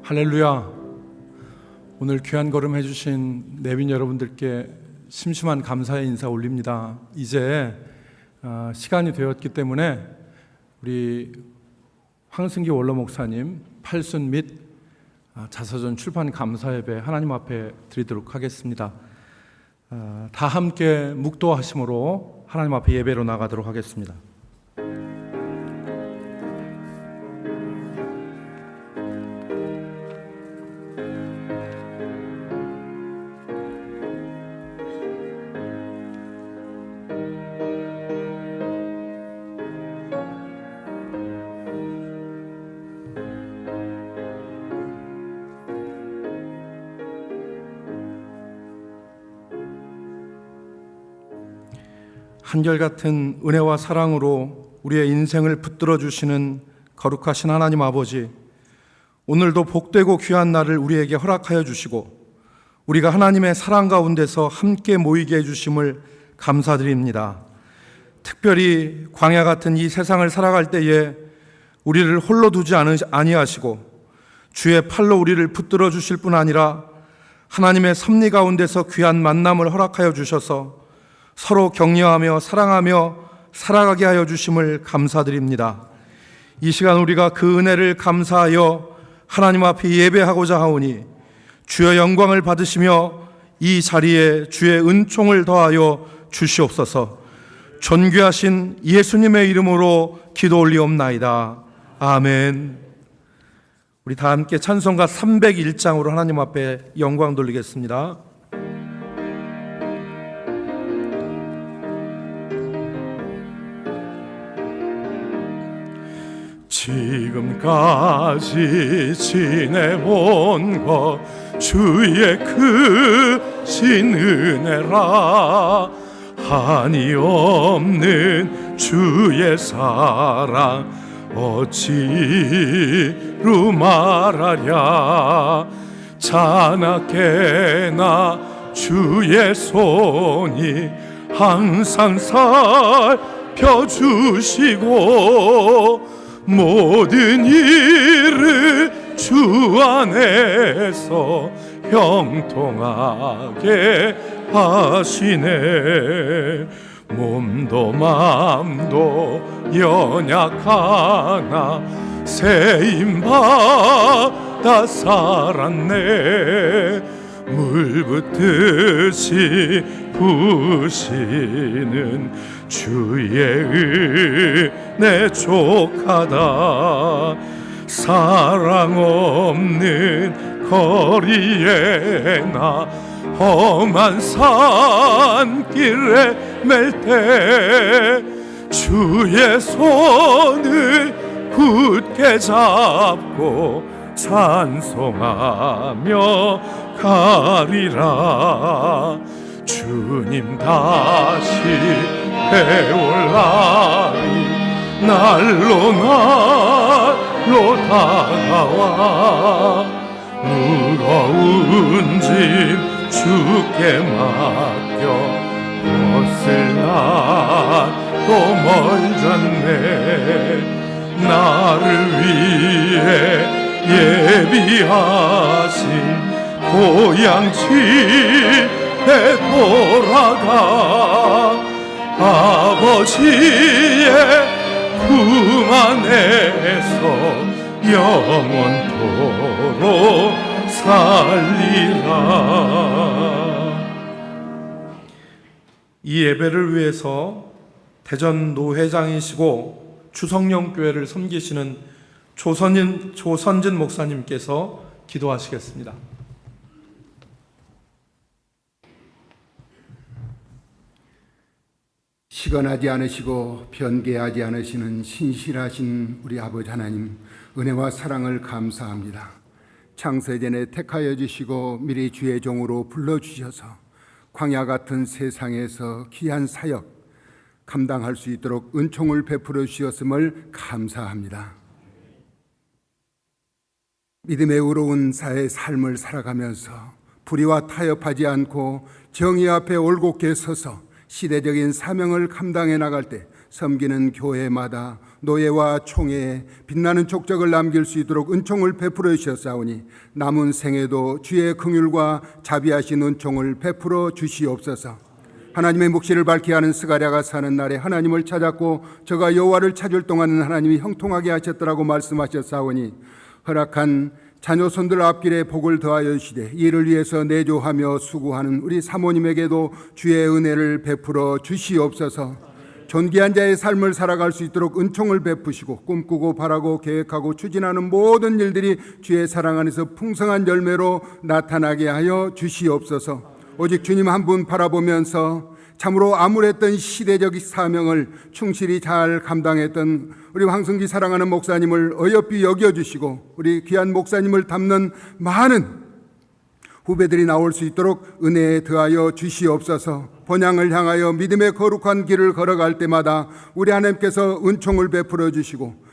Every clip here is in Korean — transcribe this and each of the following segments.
할렐루야. 오늘 귀한 걸음 해주신 내빈 여러분들께 심심한 감사의 인사 올립니다. 이제 시간이 되었기 때문에 우리 황승기 원로 목사님 팔순 및 자서전 출판 감사 예배 하나님 앞에 드리도록 하겠습니다. 다 함께 묵도하심으로 하나님 앞에 예배로 나가도록 하겠습니다. 한결같은 은혜와 사랑으로 우리의 인생을 붙들어 주시는 거룩하신 하나님 아버지, 오늘도 복되고 귀한 날을 우리에게 허락하여 주시고 우리가 하나님의 사랑 가운데서 함께 모이게 해주심을 감사드립니다. 특별히 광야 같은 이 세상을 살아갈 때에 우리를 홀로 두지 아니하시고 주의 팔로 우리를 붙들어 주실 뿐 아니라 하나님의 섭리 가운데서 귀한 만남을 허락하여 주셔서 서로 격려하며 사랑하며 살아가게 하여 주심을 감사드립니다. 이 시간 우리가 그 은혜를 감사하여 하나님 앞에 예배하고자 하오니 주의 영광을 받으시며 이 자리에 주의 은총을 더하여 주시옵소서. 존귀하신 예수님의 이름으로 기도 올리옵나이다. 아멘. 우리 다 함께 찬송가 301장으로 하나님 앞에 영광 돌리겠습니다. 지금까지 지내본 것 주의 크신 은혜라. 한이 없는 주의 사랑 어찌로 말하랴. 자나깨나 주의 손이 항상 살펴주시고 모든 일을 주 안에서 형통하게 하시네. 몸도 마음도 연약하나 세임받아 살았네. 물붓듯이 부시는 주의 은혜 족하다. 사랑 없는 거리에 나 험한 산길에 맬 때 주의 손을 굳게 잡고 찬송하며 가리라. 주님 다시 해올 날이 날로 다가와. 무거운 짐 주께 맡겨 벗을 날도 멀잖네. 나를 위해 예비하신 고향 집에 돌아가 아버지의 품 안에서 영원토록 살리라. 이 예배를 위해서 대전 노회장이시고 추성령교회를 섬기시는 조선진 목사님께서 기도하시겠습니다. 시건하지 않으시고 변개하지 않으시는 신실하신 우리 아버지 하나님, 은혜와 사랑을 감사합니다. 창세전에 택하여 주시고 미리 주의 종으로 불러주셔서 광야 같은 세상에서 귀한 사역 감당할 수 있도록 은총을 베풀어 주셨음을 감사합니다. 믿음의 의로운 사의 삶을 살아가면서 불의와 타협하지 않고 정의 앞에 올곧게 서서 시대적인 사명을 감당해 나갈 때 섬기는 교회마다 노예와 총회에 빛나는 족적을 남길 수 있도록 은총을 베풀어 주셨사오니 남은 생에도 주의 긍휼과 자비하신 은총을 베풀어 주시옵소서. 하나님의 묵시를 밝게 하는 스가랴가 사는 날에 하나님을 찾았고 저가 여호와를 찾을 동안은 하나님이 형통하게 하셨더라고 말씀하셨사오니 허락한 자녀손들 앞길에 복을 더하여 주시되 이를 위해서 내조하며 수고하는 우리 사모님에게도 주의 은혜를 베풀어 주시옵소서. 존귀한 자의 삶을 살아갈 수 있도록 은총을 베푸시고 꿈꾸고 바라고 계획하고 추진하는 모든 일들이 주의 사랑 안에서 풍성한 열매로 나타나게 하여 주시옵소서. 오직 주님 한 분 바라보면서 참으로 암울했던 시대적 사명을 충실히 잘 감당했던 우리 황승기 사랑하는 목사님을 어여삐 여겨주시고 우리 귀한 목사님을 담는 많은 후배들이 나올 수 있도록 은혜에 더하여 주시옵소서. 본향을 향하여 믿음의 거룩한 길을 걸어갈 때마다 우리 하나님께서 은총을 베풀어 주시고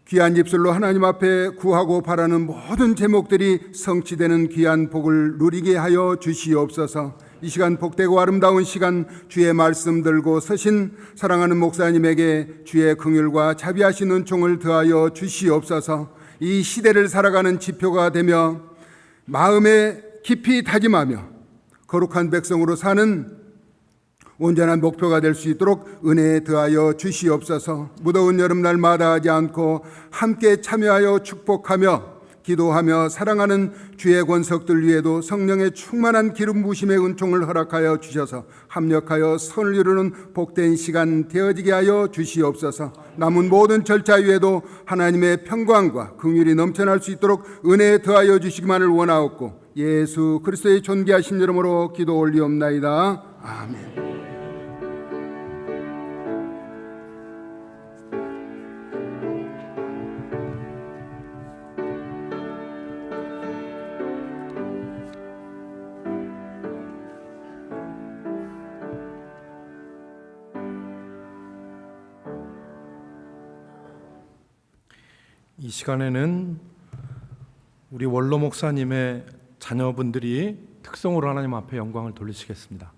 귀한 입술로 하나님 앞에 구하고 바라는 모든 제목들이 성취되는 귀한 복을 누리게 하여 주시옵소서. 이 시간 복되고 아름다운 시간 주의 말씀 들고 서신 사랑하는 목사님에게 주의 긍휼과 자비하신 은총을 더하여 주시옵소서. 이 시대를 살아가는 지표가 되며 마음에 깊이 다짐하며 거룩한 백성으로 사는 온전한 목표가 될 수 있도록 은혜에 더하여 주시옵소서. 무더운 여름날 마다하지 않고 함께 참여하여 축복하며 기도하며 사랑하는 주의 권석들 위에도 성령의 충만한 기름 부심의 은총을 허락하여 주셔서 합력하여 선을 이루는 복된 시간 되어지게 하여 주시옵소서. 남은 모든 절차 위에도 하나님의 평강과 긍휼이 넘쳐날 수 있도록 은혜에 더하여 주시기만을 원하옵고 예수 그리스도의 존귀하신 이름으로 기도 올리옵나이다. 아멘. 이 시간에는 우리 원로 목사님의 자녀분들이 특성으로 하나님 앞에 영광을 돌리시겠습니다.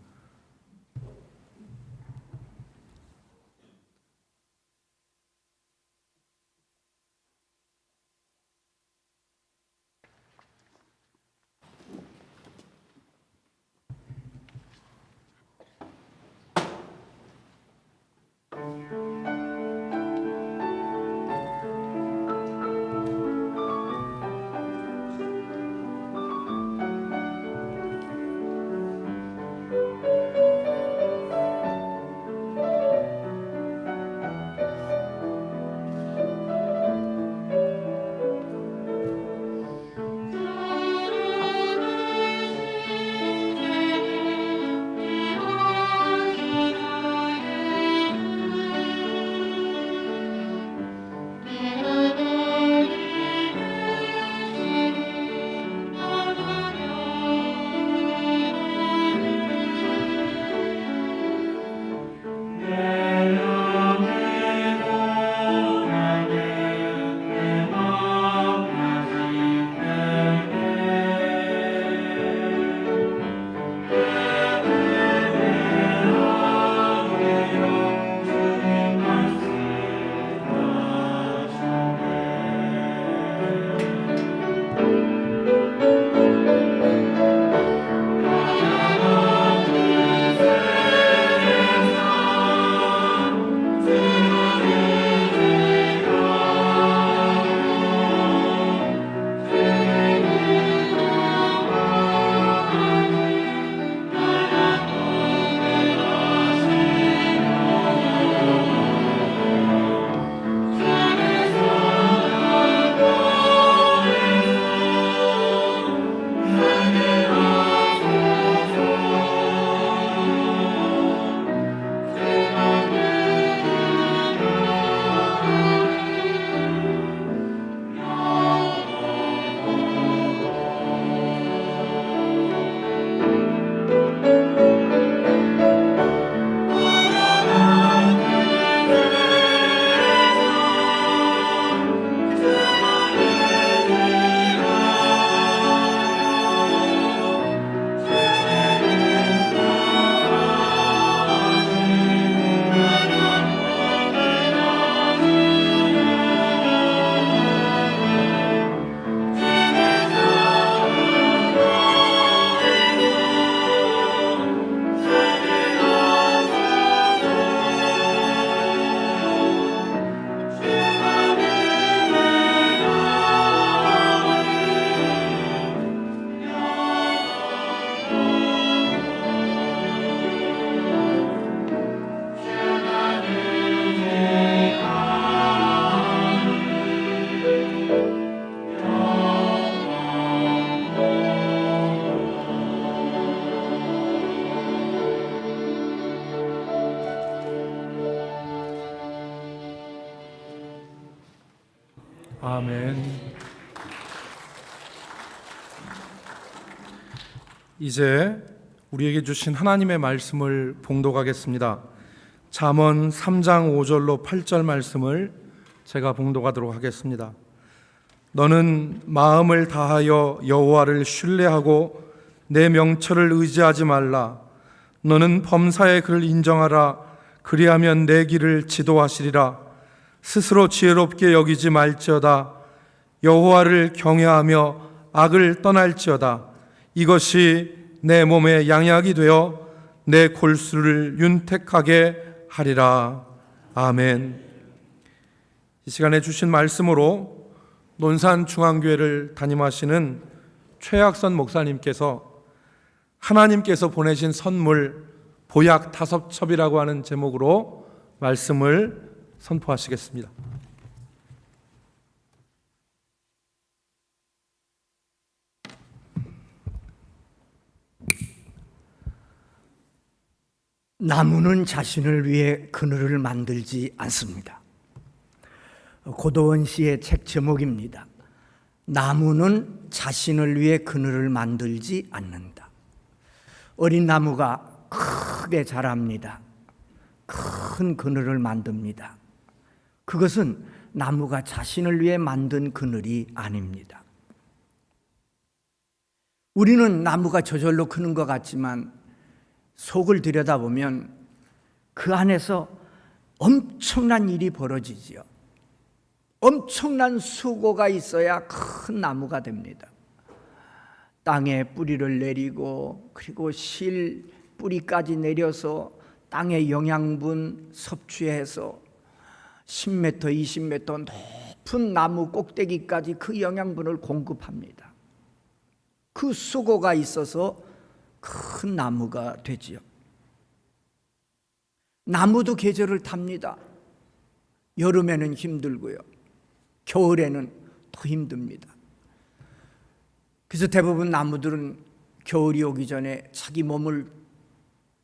아멘. 이제 우리에게 주신 하나님의 말씀을 봉독하겠습니다. 잠언 3장 5절로 8절 말씀을 제가 봉독하도록 하겠습니다. 너는 마음을 다하여 여호와를 신뢰하고 내 명철을 의지하지 말라. 너는 범사의 그를 인정하라. 그리하면 내 길을 지도하시리라. 스스로 지혜롭게 여기지 말지어다. 여호와를 경외하며 악을 떠날지어다. 이것이 내 몸에 양약이 되어 내 골수를 윤택하게 하리라. 아멘. 이 시간에 주신 말씀으로 논산중앙교회를 담임하시는 최학선 목사님께서 하나님께서 보내신 선물 보약 5첩이라고 하는 제목으로 말씀을 선포하시겠습니다. 나무는 자신을 위해 그늘을 만들지 않습니다. 고도원 씨의 책 제목입니다. 나무는 자신을 위해 그늘을 만들지 않는다. 어린 나무가 크게 자랍니다. 큰 그늘을 만듭니다. 그것은 나무가 자신을 위해 만든 그늘이 아닙니다. 우리는 나무가 저절로 크는 것 같지만 속을 들여다보면 그 안에서 엄청난 일이 벌어지지요. 엄청난 수고가 있어야 큰 나무가 됩니다. 땅에 뿌리를 내리고 그리고 실 뿌리까지 내려서 땅의 영양분 섭취해서 10m, 20m 높은 나무 꼭대기까지 그 영양분을 공급합니다. 그 수고가 있어서 큰 나무가 되지요. 나무도 계절을 탑니다. 여름에는 힘들고요. 겨울에는 더 힘듭니다. 그래서 대부분 나무들은 겨울이 오기 전에 자기 몸을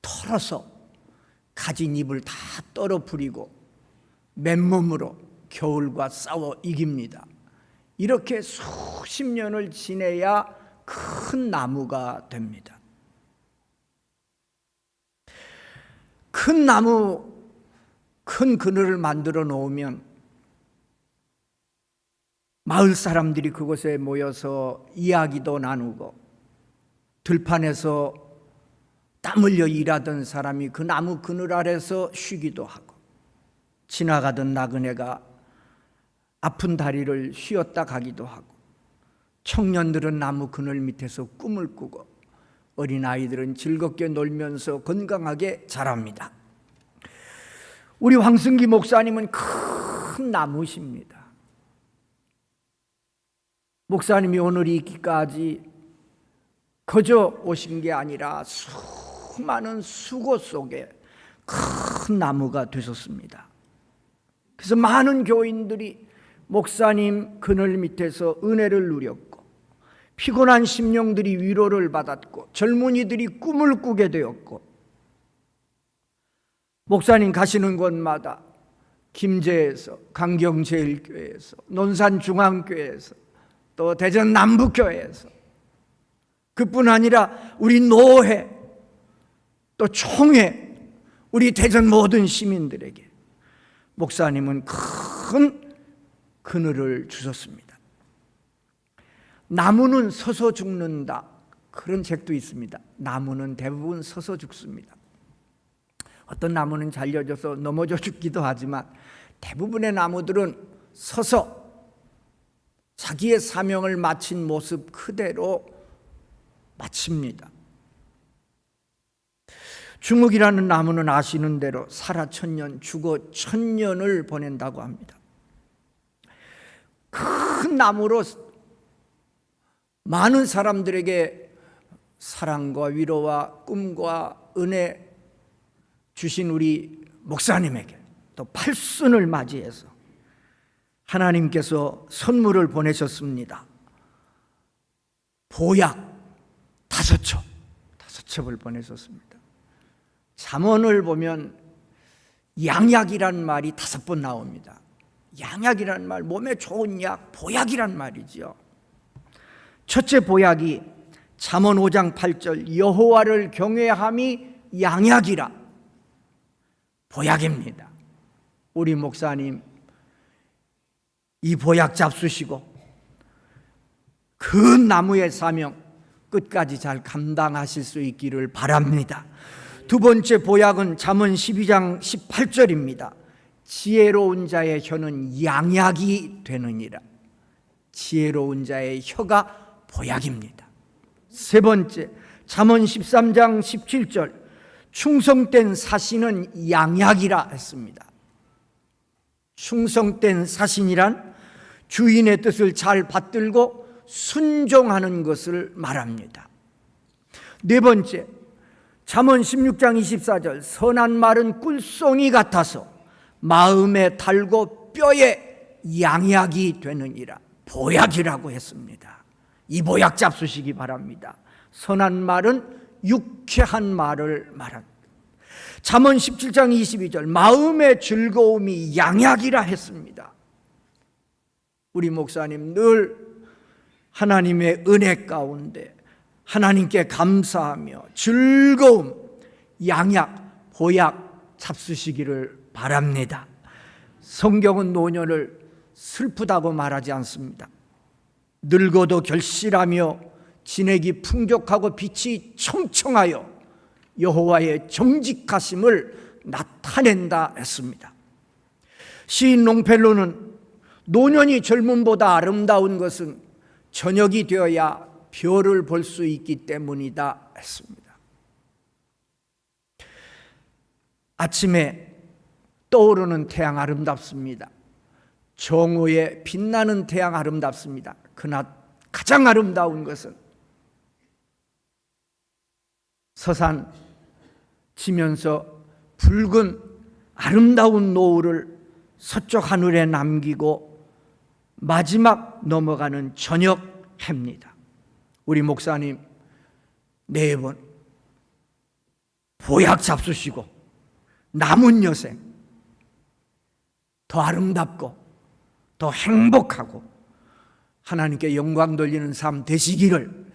털어서 가진 잎을 다 떨어버리고 맨몸으로 겨울과 싸워 이깁니다. 이렇게 수십 년을 지내야 큰 나무가 됩니다. 큰 나무, 큰 그늘을 만들어 놓으면 마을 사람들이 그곳에 모여서 이야기도 나누고 들판에서 땀 흘려 일하던 사람이 그 나무 그늘 아래서 쉬기도 하고 지나가던 나그네가 아픈 다리를 휘었다 가기도 하고 청년들은 나무 그늘 밑에서 꿈을 꾸고 어린아이들은 즐겁게 놀면서 건강하게 자랍니다. 우리 황승기 목사님은 큰 나무십니다. 목사님이 오늘 있기까지 거저 오신 게 아니라 수많은 수고 속에 큰 나무가 되셨습니다. 그래서 많은 교인들이 목사님 그늘 밑에서 은혜를 누렸고 피곤한 심령들이 위로를 받았고 젊은이들이 꿈을 꾸게 되었고 목사님 가시는 곳마다 김제에서 강경제일교회에서 논산중앙교회에서 또 대전 남북교회에서 그뿐 아니라 우리 노회 또 총회 우리 대전 모든 시민들에게 목사님은 큰 그늘을 주셨습니다. 나무는 서서 죽는다 그런 책도 있습니다. 나무는 대부분 서서 죽습니다. 어떤 나무는 잘려져서 넘어져 죽기도 하지만 대부분의 나무들은 서서 자기의 사명을 마친 모습 그대로 마칩니다. 중국이라는 나무는 아시는 대로 살아 1000년 죽어 1000년을 보낸다고 합니다. 큰 나무로 많은 사람들에게 사랑과 위로와 꿈과 은혜 주신 우리 목사님에게 또 팔순을 맞이해서 하나님께서 선물을 보내셨습니다. 보약 5첩을 보내셨습니다. 잠언을 보면 양약이란 말이 5번 나옵니다. 양약이란 말, 몸에 좋은 약, 보약이란 말이죠. 첫째 보약이 잠언 5장 8절 여호와를 경외함이 양약이라, 보약입니다. 우리 목사님 이 보약 잡수시고 그 나무의 사명 끝까지 잘 감당하실 수 있기를 바랍니다. 두 번째 보약은 잠언 12장 18절입니다. 지혜로운 자의 혀는 양약이 되느니라. 지혜로운 자의 혀가 보약입니다. 세 번째, 잠언 13장 17절 충성된 사신은 양약이라 했습니다. 충성된 사신이란 주인의 뜻을 잘 받들고 순종하는 것을 말합니다. 네 번째, 잠언 16장 24절 선한 말은 꿀송이 같아서 마음에 달고 뼈에 양약이 되느니라. 보약이라고 했습니다. 이 보약 잡수시기 바랍니다. 선한 말은 유쾌한 말을 말합니다. 잠언 17장 22절 마음의 즐거움이 양약이라 했습니다. 우리 목사님 늘 하나님의 은혜 가운데 하나님께 감사하며 즐거움, 양약, 보약 잡수시기를 바랍니다. 성경은 노년을 슬프다고 말하지 않습니다. 늙어도 결실하며 진액이 풍족하고 빛이 청청하여 여호와의 정직하심을 나타낸다 했습니다. 시인 롱펠로는 노년이 젊음보다 아름다운 것은 저녁이 되어야 별을 볼 수 있기 때문이다 했습니다. 아침에 떠오르는 태양 아름답습니다. 정오에 빛나는 태양 아름답습니다. 그러나 가장 아름다운 것은 서산 지면서 붉은 아름다운 노을을 서쪽 하늘에 남기고 마지막 넘어가는 저녁 해입니다. 우리 목사님 매번 보약 잡수시고 남은 여생 더 아름답고 더 행복하고 하나님께 영광 돌리는 삶 되시기를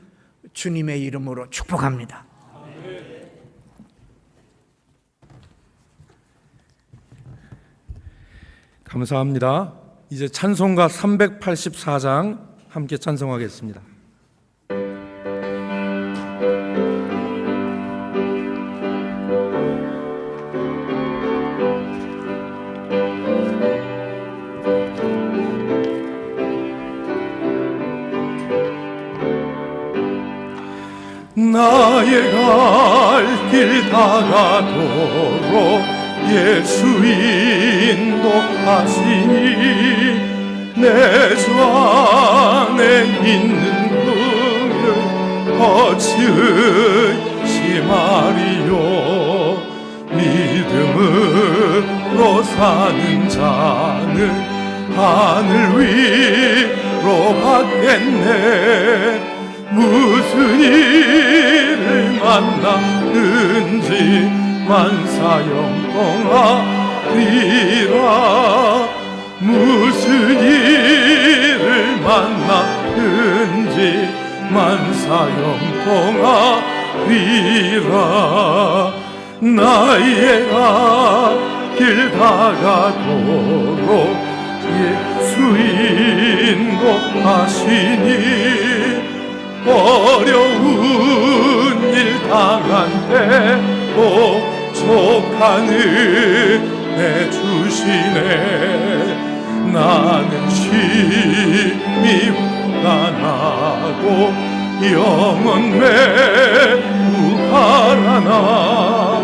주님의 이름으로 축복합니다. 감사합니다. 이제 찬송가 384장 함께 찬송하겠습니다. 나의 갈 길 다가도록 예수 인도하시니 내 주 안에 있는 그를 어찌 말이요 믿음으로 사는 자는 하늘 위로 받겠네. 무슨 일을 만나든지 만사형통하리라. 무슨 일을 만나든지 만사형통하리라. 나의 길 다가도록 예수 인도하시니 어려운 일 당한 때 족한 은혜 주시네. 나는 심히 불안하고 영혼 매우 가라나.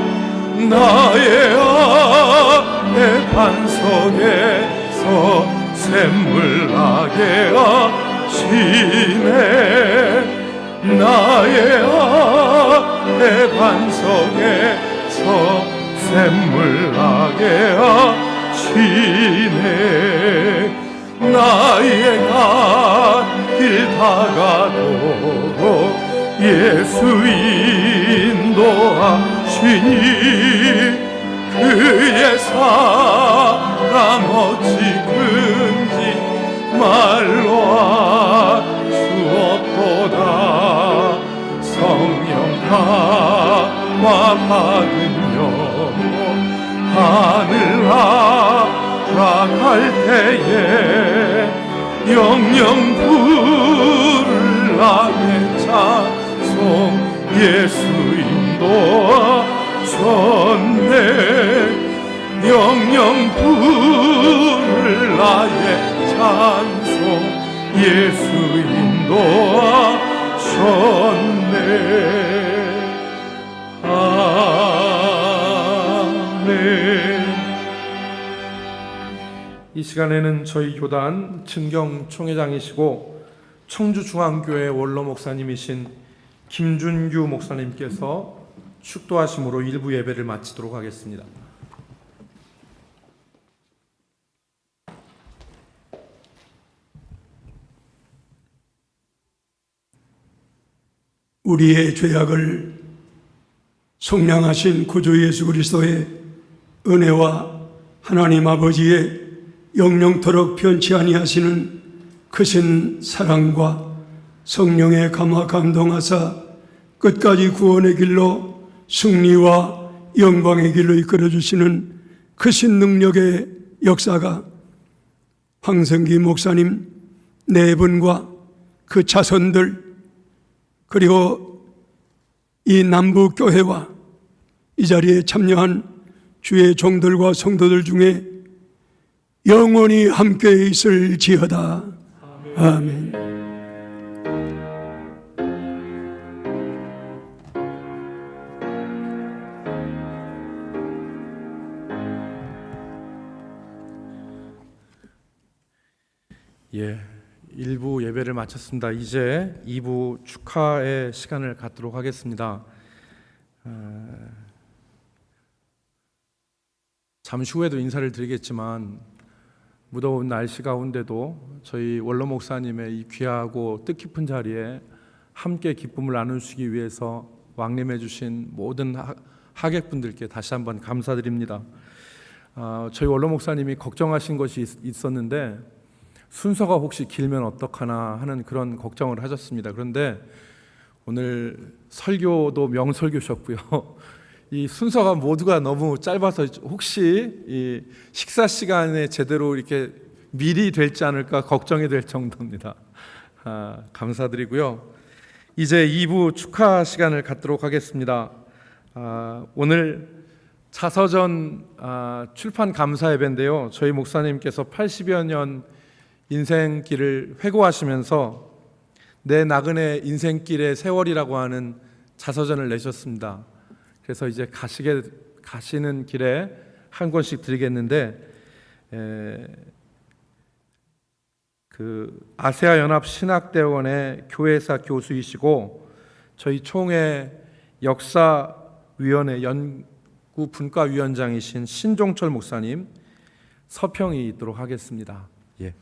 나의 앞에 반석에서 샘물 나게 하시네. 나의 앞에 반석에서 샘물 나게 하시네. 나의 길 다가도록 예수 인도하시니 그의 사랑 어찌 말로 할 수 없도다. 성령 감화 받은 영혼 하늘 날아갈 때에 영영 부를 나의 찬송 예수 인도하셨네. 영영 부를 나의 찬송 예수 인도하셨네. 아멘. 이 시간에는 저희 교단 진경 총회장이시고 청주중앙교회 원로 목사님이신 김준규 목사님께서 축도하심으로 일부 예배를 마치도록 하겠습니다. 우리의 죄악을 속량하신 구주 예수 그리스도의 은혜와 하나님 아버지의 영영토록 변치 아니하시는 크신 사랑과 성령의 감화 감동하사 끝까지 구원의 길로 승리와 영광의 길로 이끌어 주시는 크신 능력의 역사가 황성기 목사님 네 분과 그 자손들 그리고 이 남북교회와 이 자리에 참여한 주의 종들과 성도들 중에 영원히 함께 있을지어다. 아멘. 예, 1부 예배를 마쳤습니다. 이제 2부 축하의 시간을 갖도록 하겠습니다. 잠시 후에도 인사를 드리겠지만 무더운 날씨 가운데도 저희 원로 목사님의 이 귀하고 뜻깊은 자리에 함께 기쁨을 나누시기 위해서 왕림해 주신 모든 하객분들께 다시 한번 감사드립니다. 저희 원로 목사님이 걱정하신 것이 있었는데 순서가 혹시 길면 어떡하나 하는 그런 걱정을 하셨습니다. 그런데 오늘 설교도 명설교셨고요. 이 순서가 모두가 너무 짧아서 혹시 이 식사 시간에 제대로 이렇게 미리 될지 않을까 걱정이 될 정도입니다. 감사드리고요. 이제 2부 축하 시간을 갖도록 하겠습니다. 오늘 자서전 출판 감사 예배인데요. 저희 목사님께서 80여 년 인생길을 회고하시면서 내 나그네 인생길의 세월이라고 하는 자서전을 내셨습니다. 그래서 이제 가시는 길에 한 권씩 드리겠는데 그 아세아 연합 신학대원의 교회사 교수이시고 저희 총회 역사위원회 연구 분과위원장이신 신종철 목사님 서평이 있도록 하겠습니다. 예.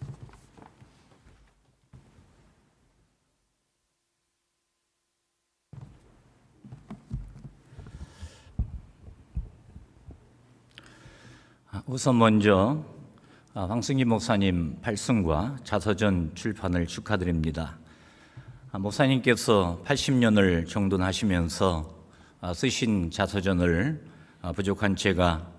우선 먼저 황승기 목사님 발승과 자서전 출판을 축하드립니다. 목사님께서 80년을 정돈하시면서 쓰신 자서전을 부족한 제가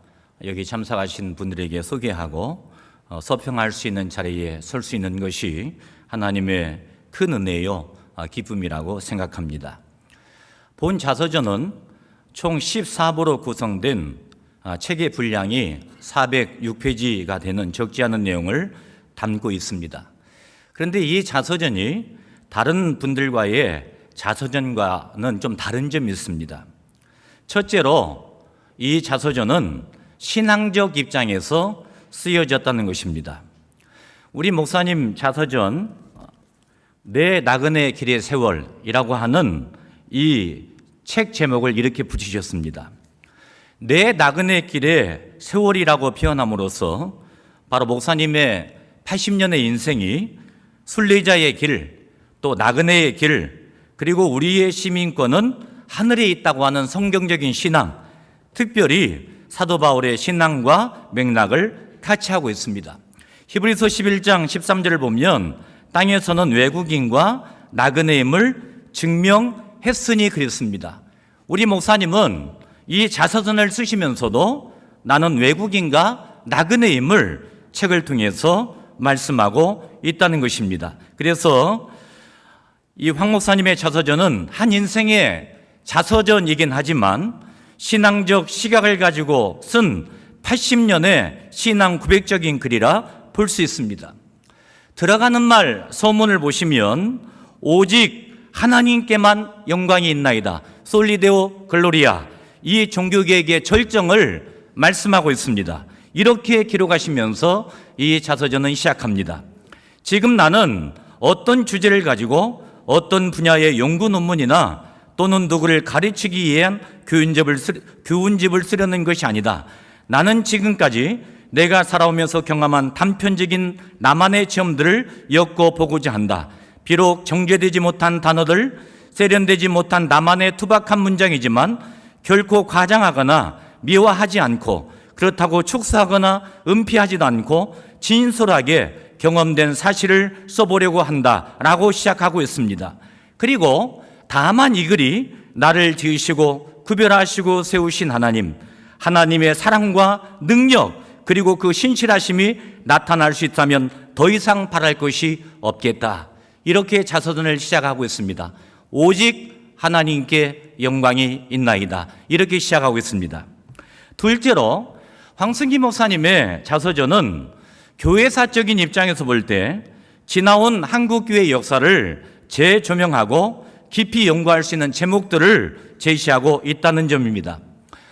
여기 참석하신 분들에게 소개하고 서평할 수 있는 자리에 설 수 있는 것이 하나님의 큰 은혜요 기쁨이라고 생각합니다. 본 자서전은 총 14부로 구성된 책의 분량이 406페이지가 되는 적지 않은 내용을 담고 있습니다. 그런데 이 자서전이 다른 분들과의 자서전과는 좀 다른 점이 있습니다. 첫째로 이 자서전은 신앙적 입장에서 쓰여졌다는 것입니다. 우리 목사님 자서전 내 나그네 길의 세월이라고 하는 이 책 제목을 이렇게 붙이셨습니다. 내 나그네 길의 세월이라고 표현함으로써 바로 목사님의 80년의 인생이 순례자의 길, 또 나그네의 길, 그리고 우리의 시민권은 하늘에 있다고 하는 성경적인 신앙, 특별히 사도 바울의 신앙과 맥락을 같이 하고 있습니다. 히브리서 11장 13절을 보면 땅에서는 외국인과 나그네임을 증명했으니 그랬습니다. 우리 목사님은 이 자서전을 쓰시면서도 나는 외국인과 나그네임을 책을 통해서 말씀하고 있다는 것입니다. 그래서 이 황 목사님의 자서전은 한 인생의 자서전이긴 하지만 신앙적 시각을 가지고 쓴 80년의 신앙 고백적인 글이라 볼 수 있습니다. 들어가는 말 서문을 보시면 오직 하나님께만 영광이 있나이다. 솔리데오 글로리아. 이 종교개혁의 절정을 말씀하고 있습니다. 이렇게 기록하시면서 이 자서전은 시작합니다. 지금 나는 어떤 주제를 가지고 어떤 분야의 연구 논문이나 또는 누구를 가르치기 위한 교훈집을 쓰려는 것이 아니다. 나는 지금까지 내가 살아오면서 경험한 단편적인 나만의 체험들을 엮어보고자 한다. 비록 정제되지 못한 단어들, 세련되지 못한 나만의 투박한 문장이지만 결코 과장하거나 미화하지 않고 그렇다고 축소하거나 은폐하지도 않고 진솔하게 경험된 사실을 써보려고 한다라고 시작하고 있습니다. 그리고 다만 이 글이 나를 지으시고 구별하시고 세우신 하나님, 하나님의 사랑과 능력 그리고 그 신실하심이 나타날 수 있다면 더 이상 바랄 것이 없겠다. 이렇게 자서전을 시작하고 있습니다. 오직 하나님께 영광이 있나이다. 이렇게 시작하고 있습니다. 둘째로 황승기 목사님의 자서전은 교회사적인 입장에서 볼 때 지나온 한국교회 역사를 재조명하고 깊이 연구할 수 있는 제목들을 제시하고 있다는 점입니다.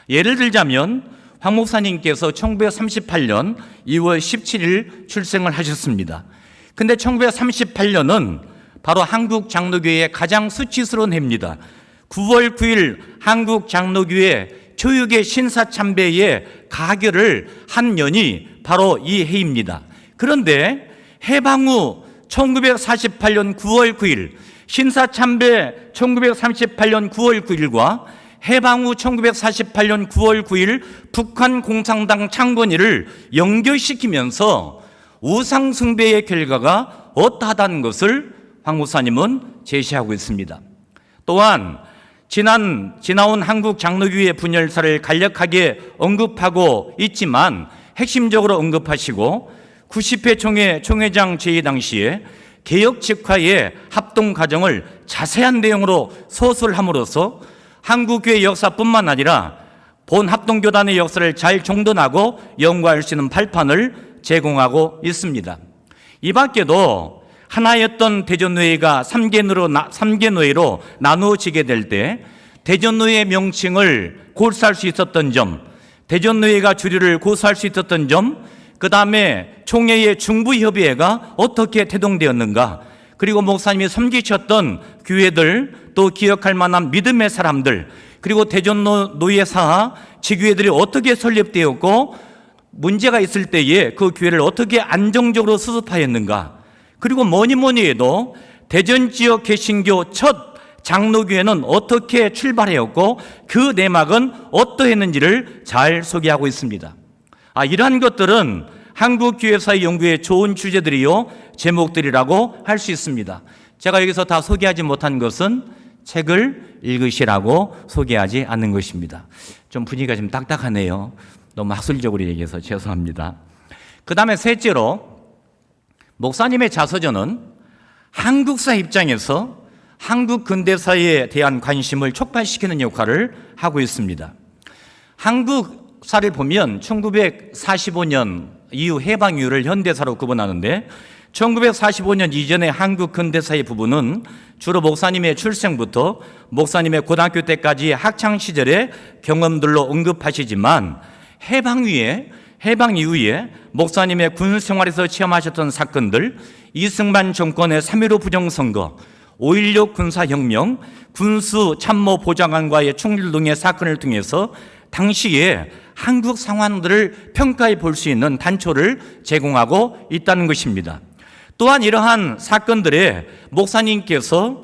예를 들자면 황 목사님께서 1938년 2월 17일 출생을 하셨습니다. 근데 1938년은 바로 한국 장로교회의 가장 수치스러운 해입니다. 9월 9일 한국 장로교회 교육의 신사참배의 가결을 한 년이 바로 이 해입니다. 그런데 해방 후 1948년 9월 9일 신사참배 1938년 9월 9일과 해방 후 1948년 9월 9일 북한 공산당 창건일을 연결시키면서 우상숭배의 결과가 어떠하다는 것을 황 목사님은 제시하고 있습니다. 또한 지나온 한국 장로교회 분열사를 간략하게 언급하고 있지만 핵심적으로 언급하시고 90회 총회 총회장 제의 당시에 개혁 직화의 합동 과정을 자세한 내용으로 서술함으로써 한국교회 역사뿐만 아니라 본 합동교단의 역사를 잘 정돈하고 연구할 수 있는 발판을 제공하고 있습니다. 이 밖에도 하나였던 대전노회가 3개 노회로 나누어지게 될 때 대전노회 명칭을 고수할 수 있었던 점, 대전노회가 주류를 고수할 수 있었던 점, 그 다음에 총회의 중부협의회가 어떻게 태동되었는가, 그리고 목사님이 섬기셨던 교회들, 또 기억할 만한 믿음의 사람들, 그리고 대전노회사 지교회들이 어떻게 설립되었고 문제가 있을 때에 그 교회를 어떻게 안정적으로 수습하였는가, 그리고 뭐니 해도 대전 지역 개신교 첫 장로교회는 어떻게 출발하였고 그 내막은 어떠했는지를 잘 소개하고 있습니다. 이러한 것들은 한국교회사의 연구에 좋은 주제들이요 제목들이라고 할 수 있습니다. 제가 여기서 다 소개하지 못한 것은 책을 읽으시라고 소개하지 않는 것입니다. 좀 분위기가 좀 딱딱하네요. 너무 학술적으로 얘기해서 죄송합니다. 그 다음에 셋째로 목사님의 자서전은 한국사 입장에서 한국 근대사에 대한 관심을 촉발시키는 역할을 하고 있습니다. 한국사를 보면 1945년 이후 해방 이후를 현대사로 구분하는데 1945년 이전의 한국 근대사의 부분은 주로 목사님의 출생부터 목사님의 고등학교 때까지 학창시절의 경험들로 언급하시지만 해방 이후에 목사님의 군 생활에서 체험하셨던 사건들, 이승만 정권의 3.15 부정선거, 5.16 군사혁명, 군수 참모 보좌관과의 충돌 등의 사건을 통해서 당시에 한국 상황들을 평가해 볼 수 있는 단초를 제공하고 있다는 것입니다. 또한 이러한 사건들에 목사님께서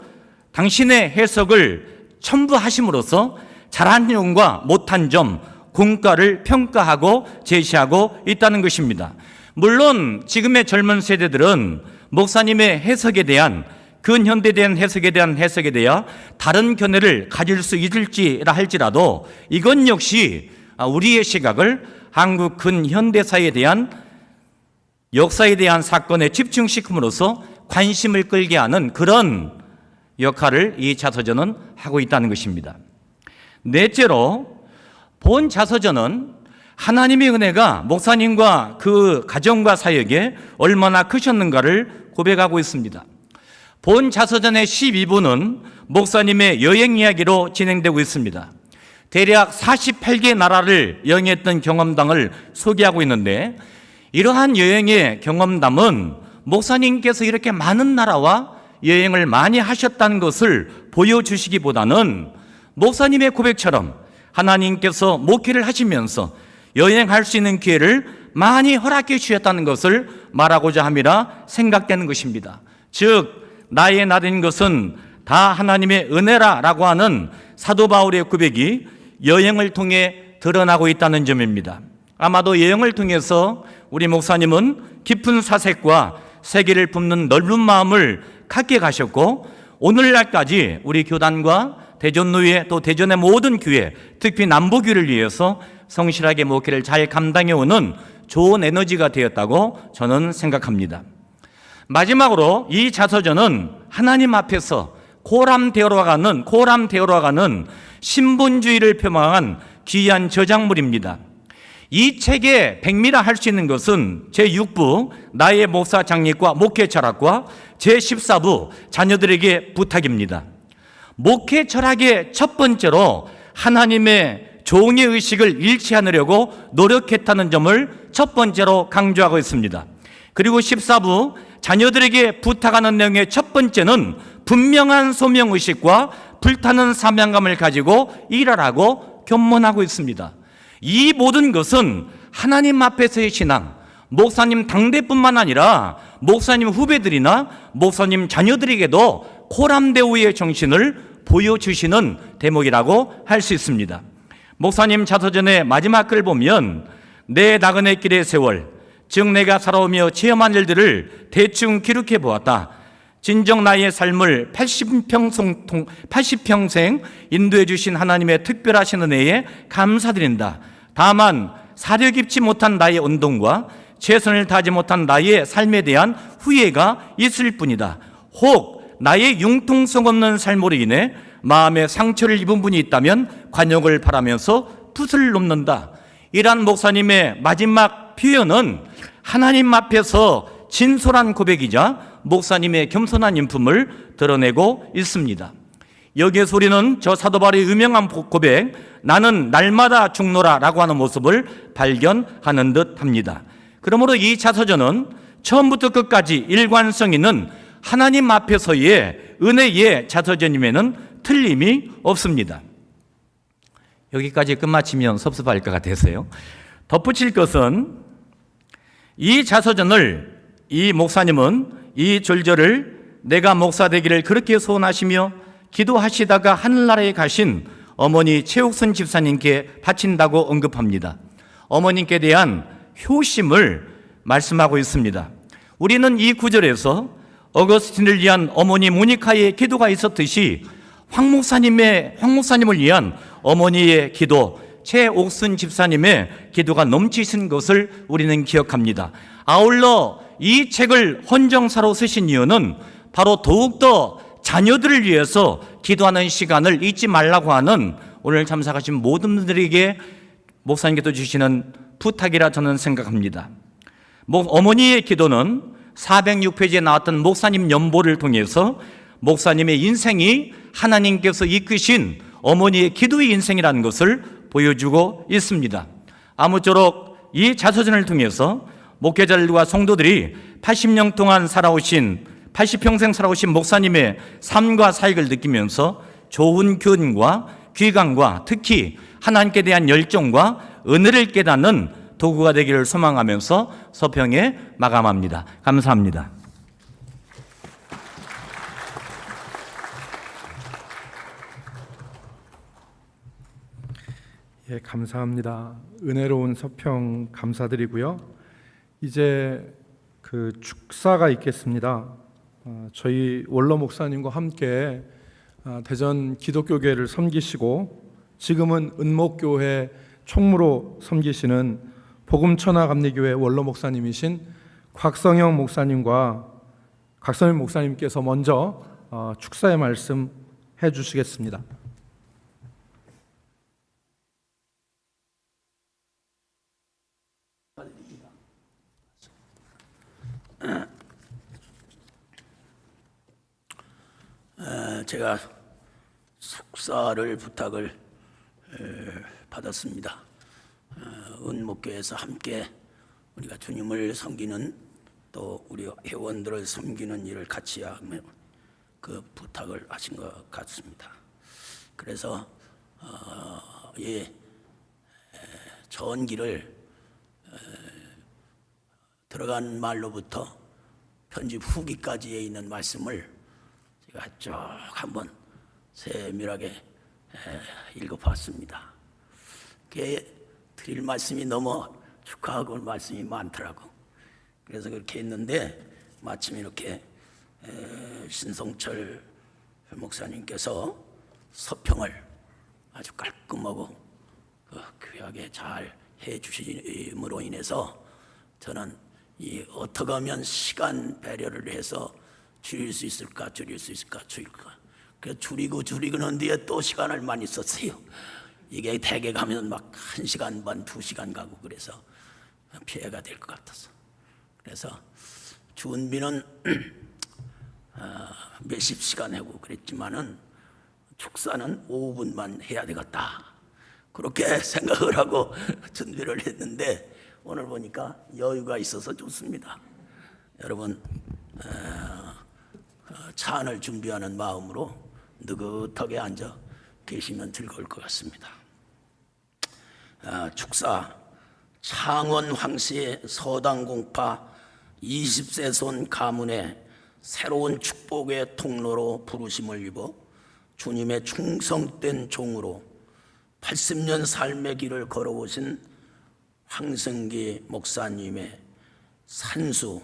당신의 해석을 첨부하심으로써 잘한 점과 못한 점, 공과를 평가하고 제시하고 있다는 것입니다. 물론 지금의 젊은 세대들은 목사님의 해석에 대한 근현대된 해석에 대한 해석에 대해 다른 견해를 가질 수 있을지라 할지라도 이건 역시 우리의 시각을 한국 근현대사에 대한 역사에 대한 사건에 집중시킴으로써 관심을 끌게 하는 그런 역할을 이 자서전은 하고 있다는 것입니다. 넷째로 본 자서전은 하나님의 은혜가 목사님과 그 가정과 사역에 얼마나 크셨는가를 고백하고 있습니다. 본 자서전의 12부는 목사님의 여행 이야기로 진행되고 있습니다. 대략 48개 나라를 여행했던 경험담을 소개하고 있는데, 이러한 여행의 경험담은 목사님께서 이렇게 많은 나라와 여행을 많이 하셨다는 것을 보여주시기보다는 목사님의 고백처럼 하나님께서 목회를 하시면서 여행할 수 있는 기회를 많이 허락해 주셨다는 것을 말하고자 함이라 생각되는 것입니다. 즉 나의 나된 것은 다 하나님의 은혜라라고 하는 사도 바울의 고백이 여행을 통해 드러나고 있다는 점입니다. 아마도 여행을 통해서 우리 목사님은 깊은 사색과 세계를 품는 넓은 마음을 갖게 가셨고, 오늘날까지 우리 교단과 대전노회 또 대전의 모든 교회, 특히 남부교회를 위해서 성실하게 목회를 잘 감당해 오는 좋은 에너지가 되었다고 저는 생각합니다. 마지막으로 이 자서전은 하나님 앞에서 고람되어러 가는 신분주의를 표방한 귀한 저작물입니다. 이 책의 백미라 할 수 있는 것은 제6부 나의 목사 장립과 목회 철학과 제14부 자녀들에게 부탁입니다. 목회 철학의 첫 번째로 하나님의 종의 의식을 잃지 않으려고 노력했다는 점을 첫 번째로 강조하고 있습니다. 그리고 14부 자녀들에게 부탁하는 내용의 첫 번째는 분명한 소명의식과 불타는 사명감을 가지고 일하라고 교문하고 있습니다. 이 모든 것은 하나님 앞에서의 신앙, 목사님 당대뿐만 아니라 목사님 후배들이나 목사님 자녀들에게도 코람데오의 정신을 보여주시는 대목이라고 할 수 있습니다. 목사님 자서전의 마지막 글을 보면 내 나그네 길의 세월, 즉 내가 살아오며 체험한 일들을 대충 기록해 보았다. 진정 나의 삶을 80평생 인도해 주신 하나님의 특별하신 은혜에 감사드린다. 다만 사려 깊지 못한 나의 운동과 최선을 다하지 못한 나의 삶에 대한 후회가 있을 뿐이다. 혹 나의 융통성 없는 삶으로 인해 마음에 상처를 입은 분이 있다면 관용을 바라면서 붓을 놓는다. 이러한 목사님의 마지막 표현은 하나님 앞에서 진솔한 고백이자 목사님의 겸손한 인품을 드러내고 있습니다. 여기에서 우리는 저 사도 바울의 유명한 고백, 나는 날마다 죽노라 라고 하는 모습을 발견하는 듯 합니다. 그러므로 이 자서전은 처음부터 끝까지 일관성 있는 하나님 앞에서의 은혜의 자서전임에는 틀림이 없습니다. 여기까지 끝마치면 섭섭할 것 같아서요. 덧붙일 것은 이 자서전을 이 목사님은 이 절절을 내가 목사 되기를 그렇게 소원하시며 기도하시다가 하늘나라에 가신 어머니 최옥선 집사님께 바친다고 언급합니다. 어머님께 대한 효심을 말씀하고 있습니다. 우리는 이 구절에서 어거스틴을 위한 어머니 모니카의 기도가 있었듯이 황 목사님을 위한 어머니의 기도, 최옥순 집사님의 기도가 넘치신 것을 우리는 기억합니다. 아울러 이 책을 헌정사로 쓰신 이유는 바로 더욱더 자녀들을 위해서 기도하는 시간을 잊지 말라고 하는 오늘 참석하신 모든 분들에게 목사님께서 주시는 부탁이라 저는 생각합니다. 어머니의 기도는 406페이지에 나왔던 목사님 연보를 통해서 목사님의 인생이 하나님께서 이끄신 어머니의 기도의 인생이라는 것을 보여주고 있습니다. 아무쪼록 이 자서전을 통해서 목회자들과 성도들이 80평생 살아오신 목사님의 삶과 사역을 느끼면서 좋은 교훈과 귀감과 특히 하나님께 대한 열정과 은혜를 깨닫는 도구가 되기를 소망하면서 서평에 마감합니다. 감사합니다. 예, 감사합니다. 은혜로운 서평 감사드리고요. 이제 그 축사가 있겠습니다. 저희 원로 목사님과 함께 대전 기독교계를 섬기시고 지금은 은목교회 총무로 섬기시는 복음천하감리교회 원로 목사님이신 곽성영 목사님께서 먼저 축사의 말씀 해주시겠습니다. 제가 축사를 부탁을 받았습니다. 은목교회에서 함께 우리가 주님을 섬기는 또 우리 회원들을 섬기는 일을 같이 하며 그 부탁을 하신 것 같습니다. 그래서 전기를 들어간 말로부터 편집 후기까지에 있는 말씀을 제가 쭉 한번 세밀하게 읽어봤습니다. 드릴 말씀이 너무 축하하고 말씀이 많더라고. 그래서 그렇게 했는데 마침 이렇게 신성철 목사님께서 서평을 아주 깔끔하고 귀하게 잘 해주심으로 인해서 저는 어떻게 하면 시간 배려를 해서 줄일 수 있을까. 그래서 줄이고는 뒤에 또 시간을 많이 썼어요. 이게 대개 가면 막 1시간 반, 2시간 가고 그래서 피해가 될 것 같아서. 그래서 준비는 몇십 시간 하고 그랬지만은 축사는 5분만 해야 되겠다. 그렇게 생각을 하고 준비를 했는데 오늘 보니까 여유가 있어서 좋습니다. 여러분 찬을 준비하는 마음으로 느긋하게 앉아 계시면 즐거울 것 같습니다. 축사 창원 황씨의 서당 공파 20세 손 가문의 새로운 축복의 통로로 부르심을 입어 주님의 충성된 종으로 80년 삶의 길을 걸어오신 황승기 목사님의 산수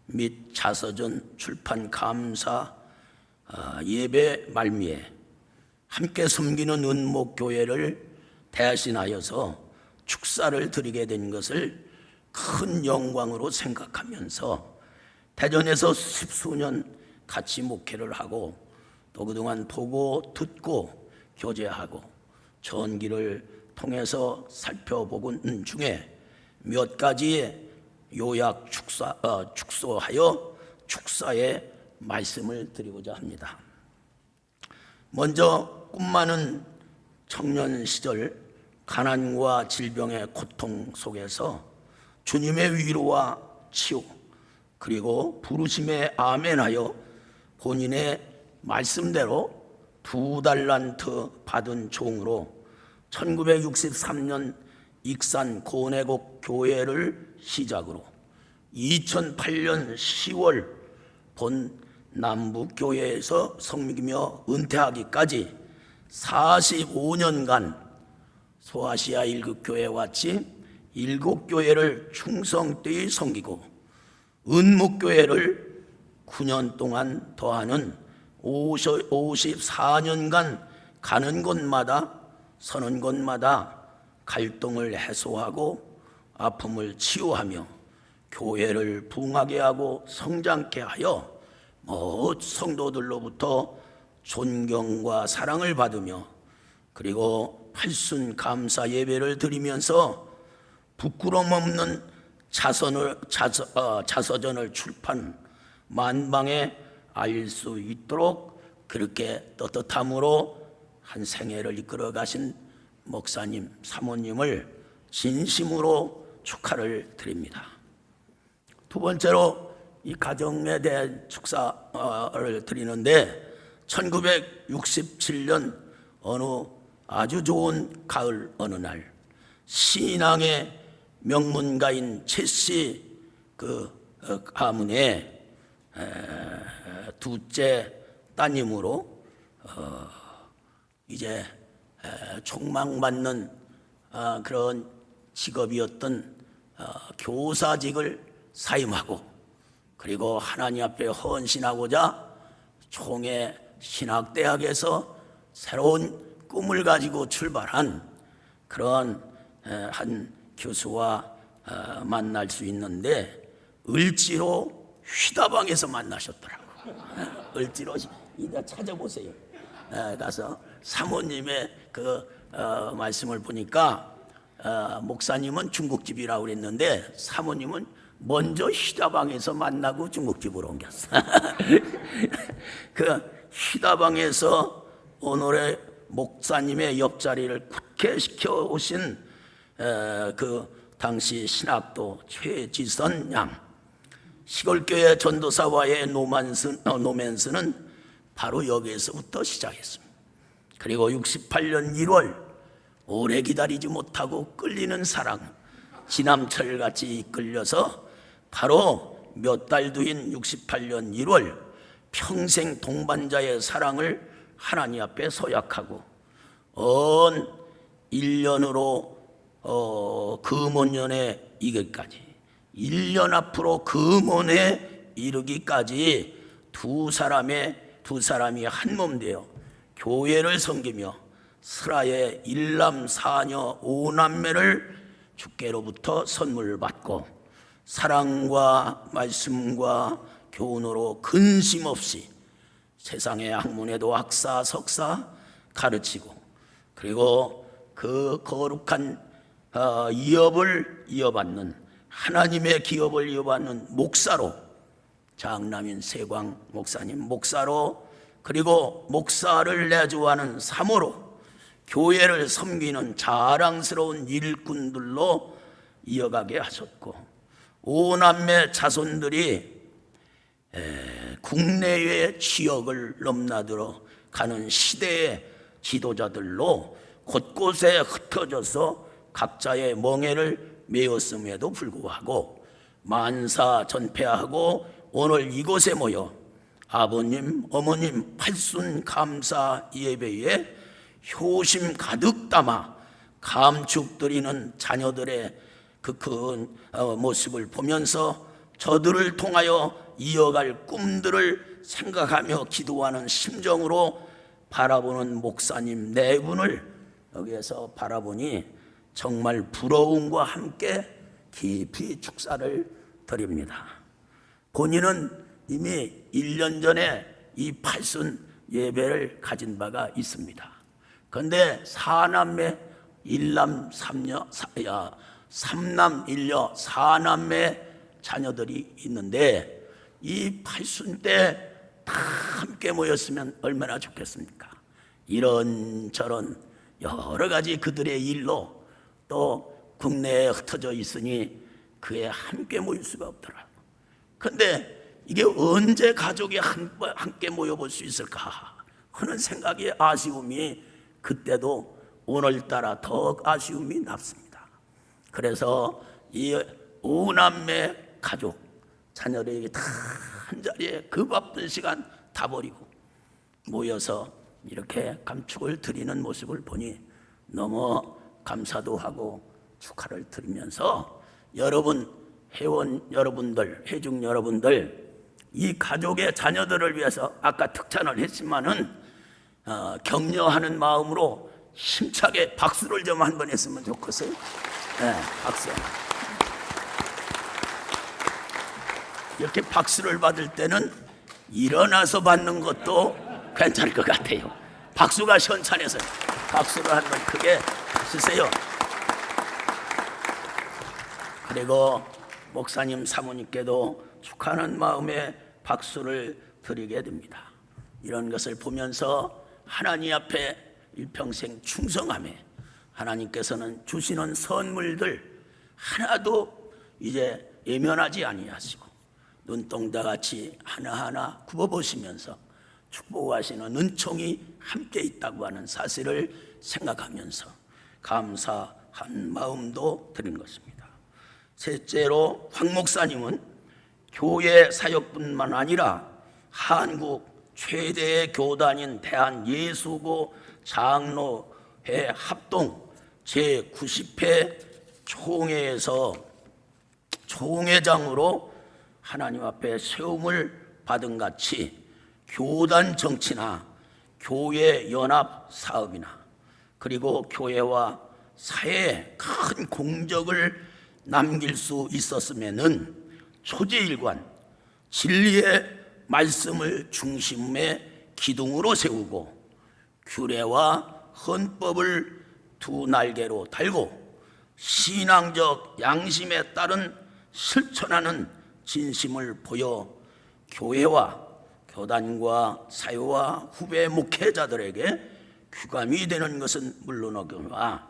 및 자서전 출판 감사 예배 말미에 함께 섬기는 은목교회를 대신하여서 축사를 드리게 된 것을 큰 영광으로 생각하면서 대전에서 10수년 같이 목회를 하고 또 그동안 보고 듣고 교제하고 전기를 통해서 살펴보는 중에 몇 가지의 요약 축소하여 축사의 말씀을 드리고자 합니다. 먼저 꿈 많은 청년 시절 가난과 질병의 고통 속에서 주님의 위로와 치유 그리고 부르심에 아멘하여 본인의 말씀대로 2달란트 받은 종으로 1963년 익산 고내곡 교회를 시작으로 2008년 10월 본 남북교회에서 섬기며 은퇴하기까지 45년간 소아시아 1급교회와 같이 7교회를 충성되이 섬기고 은목교회를 9년 동안 더하는 54년간 가는 곳마다 서는 곳마다 갈등을 해소하고 아픔을 치유하며 교회를 부흥하게 하고 성장케 하여 모든 성도들로부터 존경과 사랑을 받으며 그리고 팔순 감사 예배를 드리면서 부끄럼 없는 자서전을 출판 만방에 알릴 수 있도록 그렇게 떳떳함으로 한 생애를 이끌어 가신 목사님, 사모님을 진심으로 축하를 드립니다. 두 번째로 이 가정에 대한 축사를 드리는데 1967년 어느 아주 좋은 가을 어느 날 신앙의 명문가인 최씨 그 가문의 둘째 따님으로 이제 촉망받는 그런 직업이었던 교사직을 사임하고 그리고 하나님 앞에 헌신하고자 총회 신학대학에서 새로운 꿈을 가지고 출발한 그런 한 교수와 만날 수 있는데 을지로 휘다방에서 만나셨더라고요. 을지로 이따 찾아보세요. 가서 사모님의 그 말씀을 보니까 목사님은 중국집이라고 그랬는데 사모님은 먼저 휘다방에서 만나고 중국집으로 옮겼어. 그 휘다방에서 오늘의 목사님의 옆자리를 굳게 시켜 오신 그 당시 신학도 최지선 양, 시골교회 전도사와의 노맨스는 바로 여기에서부터 시작했습니다. 그리고 68년 1월 오래 기다리지 못하고 끌리는 사랑, 지남철같이 이끌려서 바로 몇 달 뒤인 68년 1월 평생 동반자의 사랑을 하나님 앞에 서약하고 언 1년으로 금원년에 이기까지 1년 앞으로 금원에 이르기까지 두 사람이 한 몸 되어 교회를 섬기며 스라의 일남 사녀 5남매를 주께로부터 선물을 받고 사랑과 말씀과 교훈으로 근심 없이 세상의 학문에도 학사 석사 가르치고 그리고 그 거룩한 이업을 이어받는 하나님의 기업을 이어받는 목사로 장남인 세광 목사님 목사로 그리고 목사를 내주하는 사모로 교회를 섬기는 자랑스러운 일꾼들로 이어가게 하셨고 오남매 자손들이 국내외 지역을 넘나들어 가는 시대의 지도자들로 곳곳에 흩어져서 각자의 멍에를 메었음에도 불구하고 만사 전폐하고 오늘 이곳에 모여 아버님, 어머님 팔순 감사 예배에 효심 가득 담아 감축드리는 자녀들의 그 큰 모습을 보면서 저들을 통하여 이어갈 꿈들을 생각하며 기도하는 심정으로 바라보는 목사님 네 분을 여기에서 바라보니 정말 부러움과 함께 깊이 축사를 드립니다. 본인은 이미 1년 전에 이 팔순 예배를 가진 바가 있습니다. 그런데 사남매 일남 삼남 일녀 사남매 자녀들이 있는데 이 팔순 때 다 함께 모였으면 얼마나 좋겠습니까? 이런저런 여러 가지 그들의 일로 또 국내에 흩어져 있으니 그에 함께 모일 수가 없더라. 그런데 이게 언제 가족이 함께 모여볼 수 있을까 하는 생각의 아쉬움이 그때도 오늘따라 더 아쉬움이 남습니다. 그래서 이 오남매 가족 자녀들에게 다 한자리에 그 바쁜 시간 다 버리고 모여서 이렇게 감축을 드리는 모습을 보니 너무 감사도 하고 축하를 드리면서 여러분 회원 여러분들 회중 여러분들 이 가족의 자녀들을 위해서 아까 특찬을 했지만은 격려하는 마음으로 힘차게 박수를 좀 한번 했으면 좋겠어요. 네, 박수. 이렇게 박수를 받을 때는 일어나서 받는 것도 괜찮을 것 같아요. 박수가 시원찮아서 박수를 한번 크게 주세요. 그리고 목사님 사모님께도 축하하는 마음에 박수를 드리게 됩니다. 이런 것을 보면서 하나님 앞에 일평생 충성하며 하나님께서는 주시는 선물들 하나도 이제 예면하지 아니하시고 눈동자같이 하나하나 굽어보시면서 축복하시는 은총이 함께 있다고 하는 사실을 생각하면서 감사한 마음도 드린 것입니다. 셋째로 황 목사님은 교회 사역뿐만 아니라 한국 최대의 교단인 대한예수고 장로회 합동 제90회 총회에서 총회장으로 하나님 앞에 세움을 받은 같이 교단 정치나 교회 연합 사업이나 그리고 교회와 사회에 큰 공적을 남길 수 있었으면은 초제일관 진리의 말씀을 중심의 기둥으로 세우고 규례와 헌법을 두 날개로 달고 신앙적 양심에 따른 실천하는 진심을 보여 교회와 교단과 사회와 후배 목회자들에게 규감이 되는 것은 물론이거니와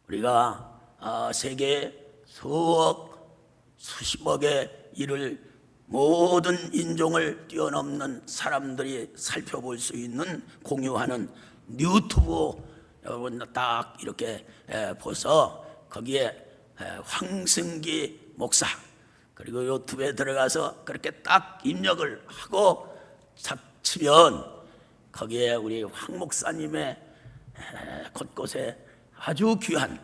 우리가 세계 수억 수십억의 이를 모든 인종을 뛰어넘는 사람들이 살펴볼 수 있는 공유하는 유튜브 여러분 딱 이렇게 보서 거기에 황승기 목사 그리고 유튜브에 들어가서 그렇게 딱 입력을 하고 치면 거기에 우리 황 목사님의 곳곳에 아주 귀한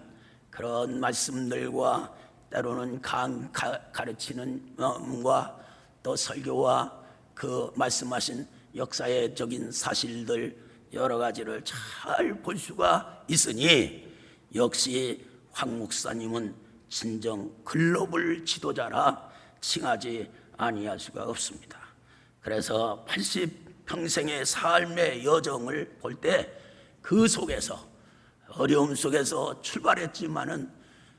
그런 말씀들과 때로는 가르치는 마음과 또 설교와 그 말씀하신 역사적인 사실들 여러 가지를 잘 볼 수가 있으니 역시 황 목사님은 진정 글로벌 지도자라 칭하지 아니할 수가 없습니다. 그래서 80평생의 삶의 여정을 볼 때 그 속에서 어려움 속에서 출발했지만은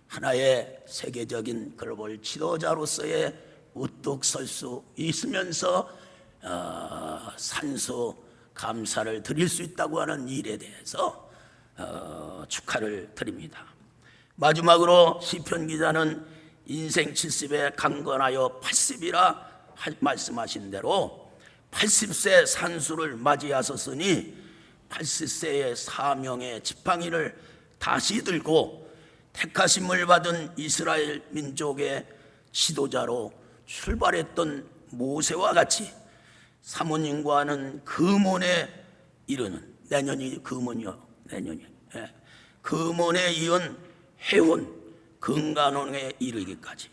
하나의 세계적인 글로벌 지도자로서의 우뚝 설 수 있으면서 산수 감사를 드릴 수 있다고 하는 일에 대해서 축하를 드립니다. 마지막으로 시편 기자는 인생 70에 강건하여 80이라 말씀하신 대로 80세 산수를 맞이하셨으니 80세의 사명의 지팡이를 다시 들고 택하심을 받은 이스라엘 민족의 지도자로 출발했던 모세와 같이 사모님과는 금혼에 이르는 내년이 금혼이요 내년이 금혼에 이은 해혼 금간혼에 이르기까지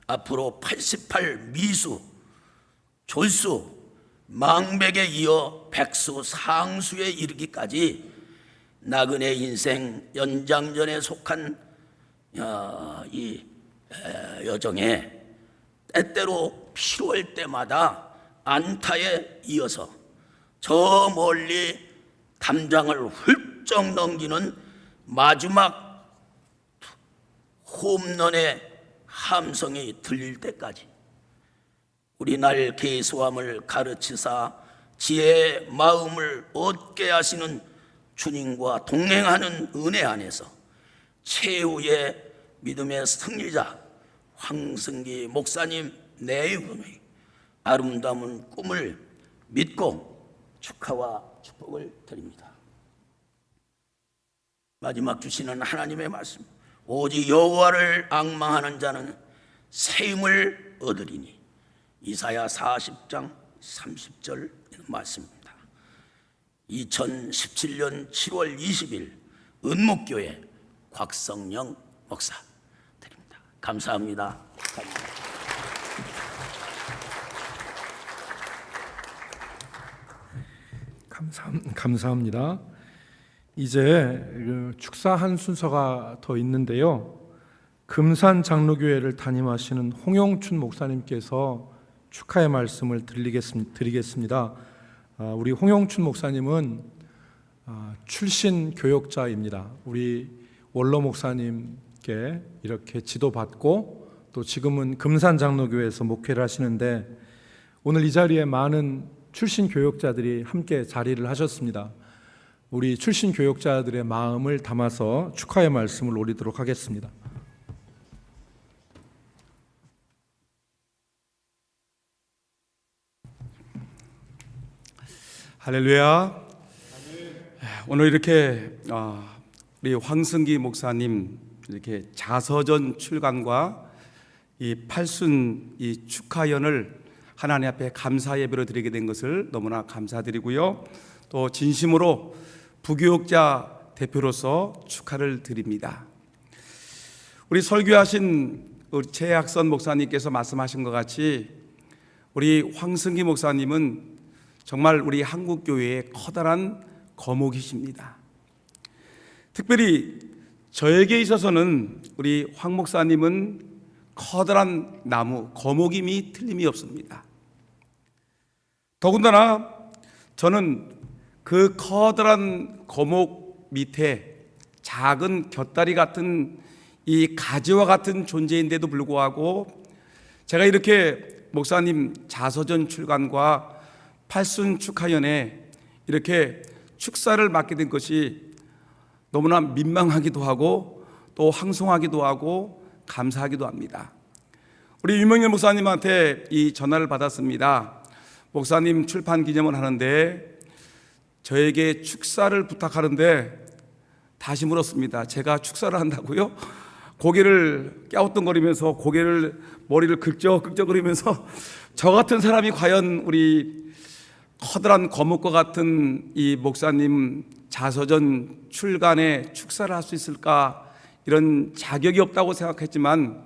앞으로 88 미수 졸수 망백에 이어 백수 상수에 이르기까지 나그네 인생 연장전에 속한 이 여정에 때때로 필요할 때마다 안타에 이어서 저 멀리 담장을 훌쩍 넘기는 마지막 홈런의 함성이 들릴 때까지 우리 날 계수함을 가르치사 지혜의 마음을 얻게 하시는 주님과 동행하는 은혜 안에서 최후의 믿음의 승리자 황승기 목사님 내분의 아름다운 꿈을 믿고 축하와 축복을 드립니다. 마지막 주시는 하나님의 말씀 오직 여호와를 앙망하는 자는 새 힘을 얻으리니 이사야 40장 30절 말씀입니다. 2017년 7월 20일 은목교회 곽성영 목사 드립니다. 감사합니다. 감사합니다. 이제 축사 한 순서가 더 있는데요. 금산 장로교회를 담임하시는 홍영춘 목사님께서 축하의 말씀을 드리겠습니다. 우리 홍영춘 목사님은 출신 교역자입니다. 우리 원로 목사님께 이렇게 지도받고 또 지금은 금산 장로교회에서 목회를 하시는데 오늘 이 자리에 많은 출신 교역자들이 함께 자리를 하셨습니다. 우리 출신 교역자들의 마음을 담아서 축하의 말씀을 올리도록 하겠습니다. 할렐루야. 오늘 이렇게 우리 황승기 목사님 이렇게 자서전 출간과 이 팔순 이 축하연을 하나님 앞에 감사 예배로 드리게 된 것을 너무나 감사드리고요. 또 진심으로 부교역자 대표로서 축하를 드립니다. 우리 설교하신 우리 최학선 목사님께서 말씀하신 것 같이 우리 황승기 목사님은 정말 우리 한국교회의 커다란 거목이십니다. 특별히 저에게 있어서는 우리 황 목사님은 커다란 나무, 거목임이 틀림이 없습니다. 더군다나 저는 그 커다란 거목 밑에 작은 곁다리 같은 이 가지와 같은 존재인데도 불구하고 제가 이렇게 목사님 자서전 출간과 팔순 축하연에 이렇게 축사를 맡게 된 것이 너무나 민망하기도 하고 또 황송하기도 하고 감사하기도 합니다. 우리 유명일 목사님한테 이 전화를 받았습니다. 목사님 출판 기념을 하는데 저에게 축사를 부탁하는데 다시 물었습니다. 제가 축사를 한다고요? 고개를 갸우뚱거리면서 머리를 긁적긁적거리면서 저 같은 사람이 과연 우리 커다란 거목과 같은 이 목사님 자서전 출간에 축사를 할 수 있을까, 이런 자격이 없다고 생각했지만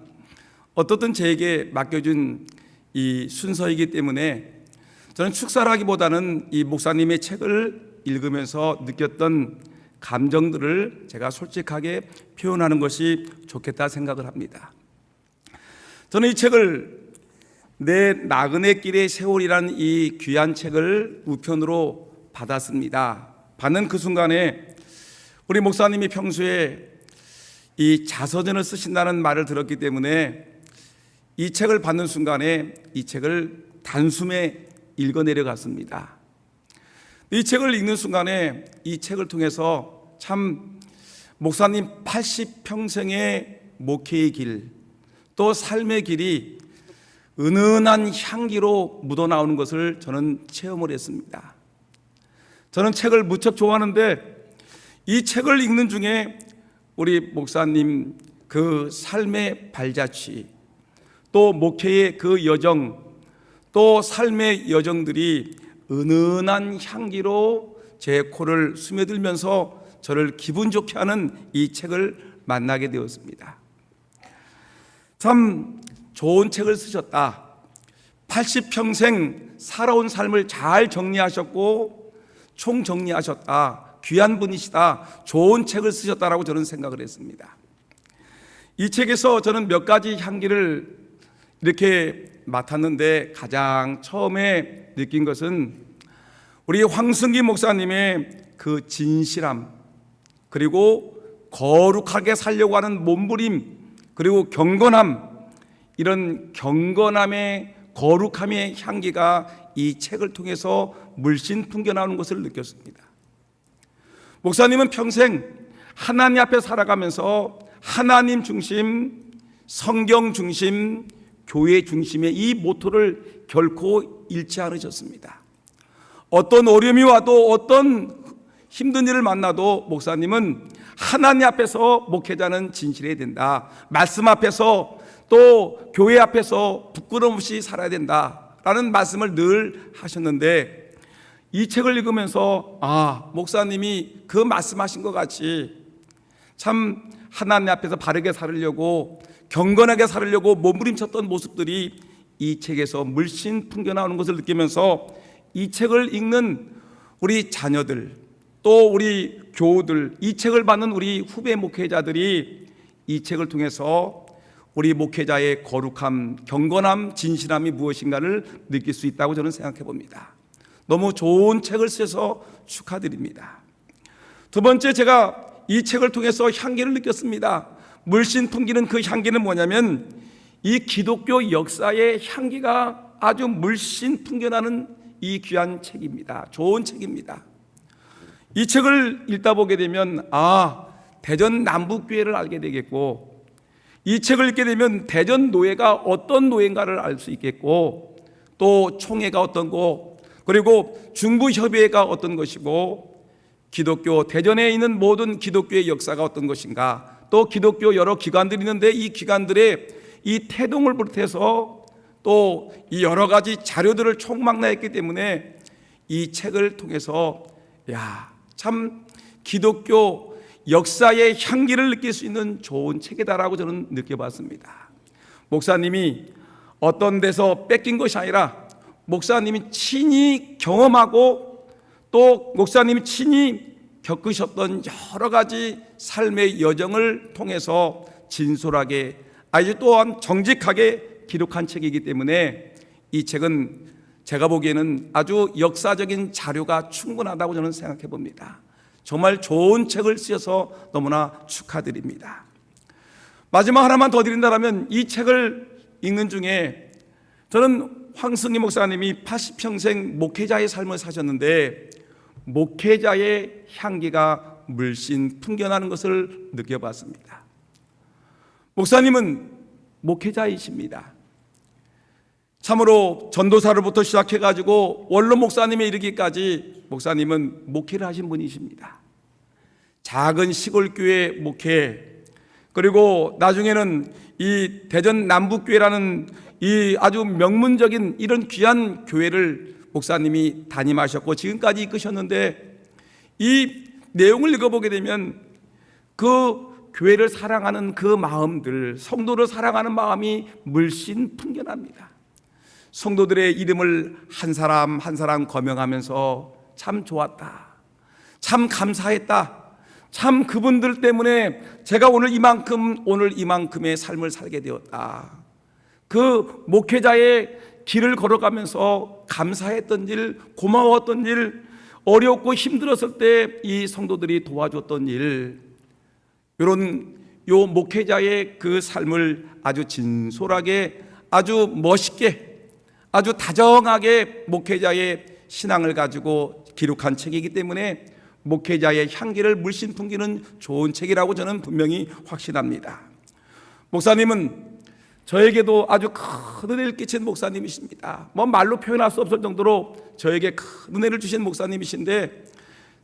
어떻든 저에게 맡겨준 이 순서이기 때문에 저는 축사를 하기보다는 이 목사님의 책을 읽으면서 느꼈던 감정들을 제가 솔직하게 표현하는 것이 좋겠다 생각을 합니다. 저는 이 책을 내 나그네 길의 세월이라는 이 귀한 책을 우편으로 받았습니다. 받는 그 순간에 우리 목사님이 평소에 이 자서전을 쓰신다는 말을 들었기 때문에 이 책을 받는 순간에 이 책을 단숨에 읽어 내려갔습니다. 이 책을 읽는 순간에 이 책을 통해서 참 목사님 80평생의 목회의 길, 또 삶의 길이 은은한 향기로 묻어나오는 것을 저는 체험을 했습니다. 저는 책을 무척 좋아하는데 이 책을 읽는 중에 우리 목사님 그 삶의 발자취, 또 목회의 그 여정, 또 삶의 여정들이 은은한 향기로 제 코를 스며들면서 저를 기분 좋게 하는 이 책을 만나게 되었습니다. 참 좋은 책을 쓰셨다. 80평생 살아온 삶을 잘 정리하셨고 총정리하셨다. 귀한 분이시다. 좋은 책을 쓰셨다라고 저는 생각을 했습니다. 이 책에서 저는 몇 가지 향기를 이렇게 맡았는데 가장 처음에 느낀 것은 우리 황승기 목사님의 그 진실함, 그리고 거룩하게 살려고 하는 몸부림, 그리고 경건함, 이런 경건함의 거룩함의 향기가 이 책을 통해서 물씬 풍겨나오는 것을 느꼈습니다. 목사님은 평생 하나님 앞에 살아가면서 하나님 중심, 성경 중심, 교회 중심의 이 모토를 결코 잃지 않으셨습니다. 어떤 어려움이 와도 어떤 힘든 일을 만나도 목사님은 하나님 앞에서 목회자는 진실해야 된다. 말씀 앞에서 또 교회 앞에서 부끄러움 없이 살아야 된다라는 말씀을 늘 하셨는데 이 책을 읽으면서 목사님이 그 말씀하신 것 같이 참 하나님 앞에서 바르게 살으려고 경건하게 살으려고 몸부림쳤던 모습들이 이 책에서 물씬 풍겨나오는 것을 느끼면서 이 책을 읽는 우리 자녀들, 또 우리 교우들, 이 책을 받는 우리 후배 목회자들이 이 책을 통해서 우리 목회자의 거룩함, 경건함, 진실함이 무엇인가를 느낄 수 있다고 저는 생각해 봅니다. 너무 좋은 책을 쓰셔서 축하드립니다. 두 번째, 제가 이 책을 통해서 향기를 느꼈습니다. 물씬 풍기는 그 향기는 뭐냐면 이 기독교 역사의 향기가 아주 물씬 풍겨나는 이 귀한 책입니다. 좋은 책입니다. 이 책을 읽다 보게 되면 대전 남북교회를 알게 되겠고, 이 책을 읽게 되면 대전 노예가 어떤 노예인가를 알 수 있겠고, 또 총회가 어떤 거, 그리고 중부협의회가 어떤 것이고, 기독교 대전에 있는 모든 기독교의 역사가 어떤 것인가, 또 기독교 여러 기관들이 있는데 이 기관들의 이 태동을 비롯해서 또 이 여러 가지 자료들을 총망라했기 때문에 이 책을 통해서 참 기독교 역사의 향기를 느낄 수 있는 좋은 책이다라고 저는 느껴봤습니다. 목사님이 어떤 데서 뺏긴 것이 아니라 목사님이 친히 경험하고 또 목사님이 친히 겪으셨던 여러 가지 삶의 여정을 통해서 진솔하게 아주 또한 정직하게 기록한 책이기 때문에 이 책은 제가 보기에는 아주 역사적인 자료가 충분하다고 저는 생각해 봅니다. 정말 좋은 책을 쓰셔서 너무나 축하드립니다. 마지막 하나만 더 드린다면 이 책을 읽는 중에 저는 황승희 목사님이 80평생 목회자의 삶을 사셨는데 목회자의 향기가 물씬 풍겨나는 것을 느껴봤습니다. 목사님은 목회자이십니다. 참으로 전도사로부터 시작해가지고 원로 목사님에 이르기까지 목사님은 목회를 하신 분이십니다. 작은 시골교회 목회, 그리고 나중에는 이 대전 남북교회라는 이 아주 명문적인 이런 귀한 교회를 목사님이 담임하셨고 지금까지 이끄셨는데 이 내용을 읽어보게 되면 그 교회를 사랑하는 그 마음들, 성도를 사랑하는 마음이 물씬 풍겨납니다. 성도들의 이름을 한 사람 한 사람 거명하면서 참 좋았다, 참 감사했다, 참 그분들 때문에 제가 오늘 이만큼의 삶을 살게 되었다. 그 목회자의 길을 걸어가면서 감사했던 일, 고마웠던 일, 어렵고 힘들었을 때 이 성도들이 도와줬던 일, 이런 요 목회자의 그 삶을 아주 진솔하게, 아주 멋있게, 아주 다정하게 목회자의 신앙을 가지고 기록한 책이기 때문에 목회자의 향기를 물씬 풍기는 좋은 책이라고 저는 분명히 확신합니다. 목사님은 저에게도 아주 큰 은혜를 끼친 목사님이십니다. 뭐 말로 표현할 수 없을 정도로 저에게 큰 은혜를 주신 목사님이신데,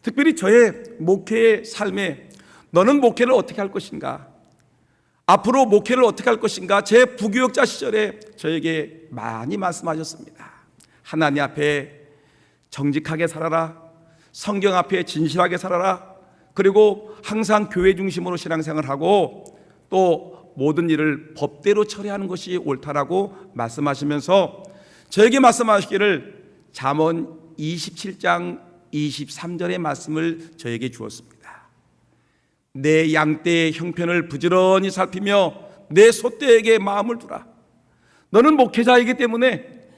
특별히 저의 목회의 삶에 너는 목회를 어떻게 할 것인가, 앞으로 목회를 어떻게 할 것인가, 제 부교육자 시절에 저에게 많이 말씀하셨습니다. 하나님 앞에 정직하게 살아라, 성경 앞에 진실하게 살아라, 그리고 항상 교회 중심으로 신앙생활하고 또 모든 일을 법대로 처리하는 것이 옳다라고 말씀하시면서 저에게 말씀하시기를 잠언 27장 23절의 말씀을 저에게 주었습니다. 내 양떼의 형편을 부지런히 살피며 내 소떼에게 마음을 두라. 너는 목회자이기 때문에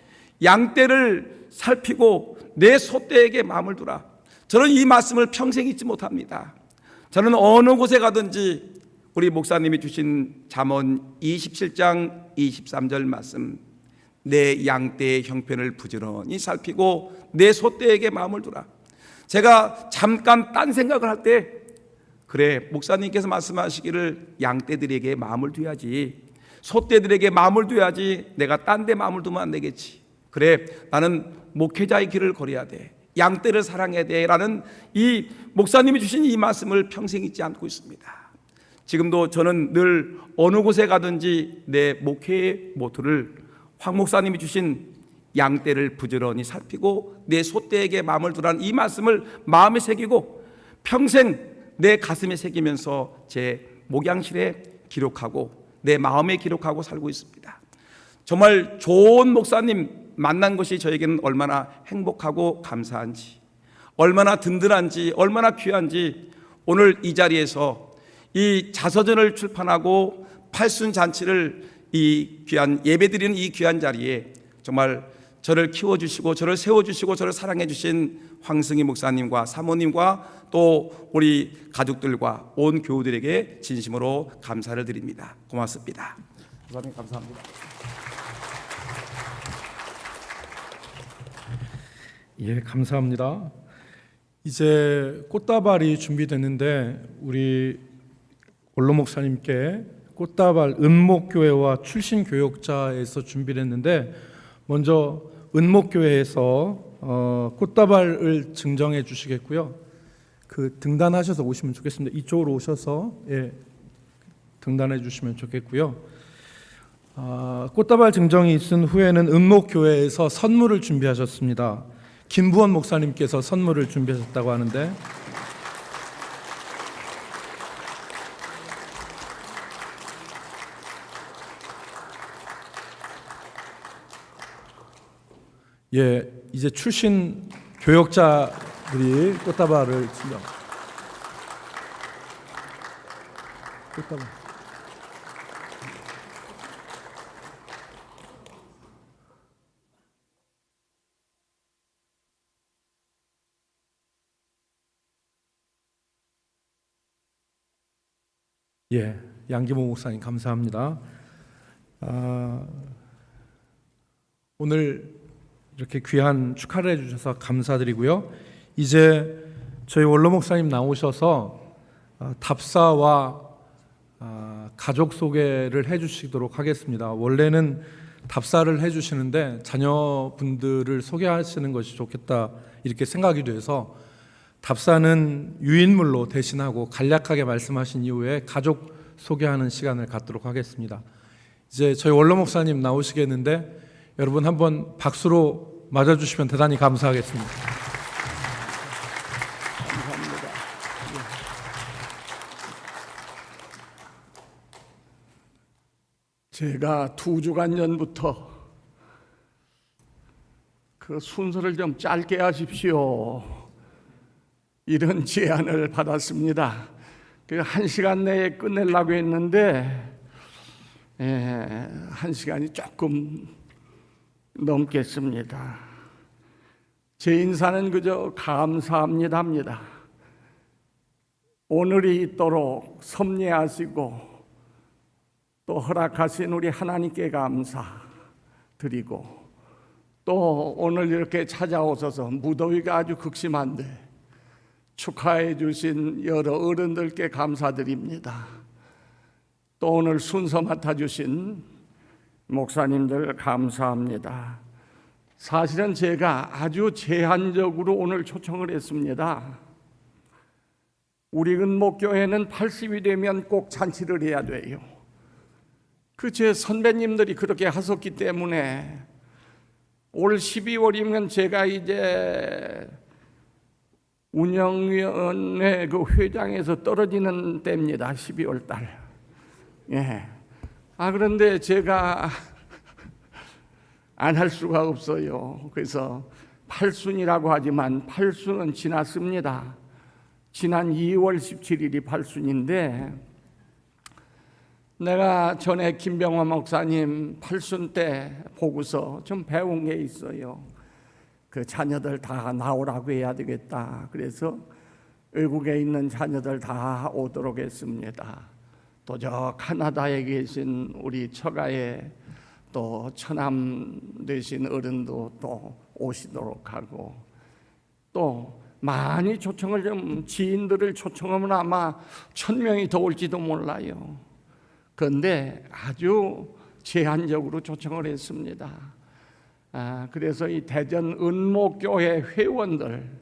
양떼를 살피고 내 소떼에게 마음을 두라. 저는 이 말씀을 평생 잊지 못합니다. 저는 어느 곳에 가든지 우리 목사님이 주신 잠언 27장 23절 말씀, 내 양떼의 형편을 부지런히 살피고 내 소떼에게 마음을 두라. 제가 잠깐 딴 생각을 할 때, 그래, 목사님께서 말씀하시기를 양떼들에게 마음을 둬야지, 소떼들에게 마음을 둬야지, 내가 딴 데 마음을 두면 안 되겠지. 그래, 나는 목회자의 길을 걸어야 돼, 양떼를 사랑해야 돼 라는 이 목사님이 주신 이 말씀을 평생 잊지 않고 있습니다. 지금도 저는 늘 어느 곳에 가든지 내 목회의 모토를 황 목사님이 주신 양떼를 부지런히 살피고 내 소떼에게 마음을 두라는 이 말씀을 마음에 새기고 평생 내 가슴에 새기면서 제 목양실에 기록하고 내 마음에 기록하고 살고 있습니다. 정말 좋은 목사님 만난 것이 저에게는 얼마나 행복하고 감사한지, 얼마나 든든한지, 얼마나 귀한지, 오늘 이 자리에서 이 자서전을 출판하고 팔순잔치를 이 귀한 예배드리는 이 귀한 자리에 정말 저를 키워주시고 저를 세워주시고 저를 사랑해주신 황승희 목사님과 사모님과 또 우리 가족들과 온 교우들에게 진심으로 감사를 드립니다. 고맙습니다. 목사님 감사합니다. 예, 감사합니다. 이제 꽃다발이 준비됐는데 우리 원로 목사님께 꽃다발 은목교회와 출신교역자에서 준비를 했는데, 먼저 은목교회에서 꽃다발을 증정해 주시겠고요. 그 등단하셔서 오시면 좋겠습니다. 이쪽으로 오셔서 등단해 주시면 좋겠고요. 꽃다발 증정이 있은 후에는 은목교회에서 선물을 준비하셨습니다. 김부원 목사님께서 선물을 준비하셨다고 하는데, 예, 이제 출신 교역자들이 꽃다발을 진정. 꽃다발. 예, 양기모 목사님 감사합니다. 오늘 이렇게 귀한 축하를 해주셔서 감사드리고요. 이제 저희 원로 목사님 나오셔서 답사와 가족 소개를 해주시도록 하겠습니다. 원래는 답사를 해주시는데 자녀분들을 소개하시는 것이 좋겠다 이렇게 생각이 돼서 답사는 유인물로 대신하고 간략하게 말씀하신 이후에 가족 소개하는 시간을 갖도록 하겠습니다. 이제 저희 원로 목사님 나오시겠는데 여러분 한번 박수로 맞아주시면 대단히 감사하겠습니다. 감사합니다. 제가 2주간 전부터 그 순서를 좀 짧게 하십시오, 이런 제안을 받았습니다. 그 1시간 내에 끝내려고 했는데 1시간이 조금 넘겠습니다. 제 인사는 그저 감사합니다. 오늘이 있도록 섭리하시고 또 허락하신 우리 하나님께 감사드리고, 또 오늘 이렇게 찾아오셔서 무더위가 아주 극심한데 축하해 주신 여러 어른들께 감사드립니다. 또 오늘 순서 맡아주신 목사님들 감사합니다. 사실은 제가 아주 제한적으로 오늘 초청을 했습니다. 우리 근목교회는 80이 되면 꼭 잔치를 해야 돼요. 그 제 선배님들이 그렇게 하셨기 때문에 올 12월이면 제가 이제 운영위원회 그 회장에서 떨어지는 때입니다. 12월 달. 예. 그런데 제가 안 할 수가 없어요. 그래서 8순이라고 하지만 8순은 지났습니다. 지난 2월 17일이 8순인데 내가 전에 김병화 목사님 8순 때 보고서 좀 배운 게 있어요. 그 자녀들 다 나오라고 해야 되겠다. 그래서 외국에 있는 자녀들 다 오도록 했습니다. 또 저 카나다에 계신 우리 처가에 또 처남 되신 어른도 또 오시도록 하고, 또 많이 초청을 좀 지인들을 초청하면 아마 1000명이 더 올지도 몰라요. 그런데 아주 제한적으로 초청을 했습니다. 그래서 이 대전 은목교회 회원들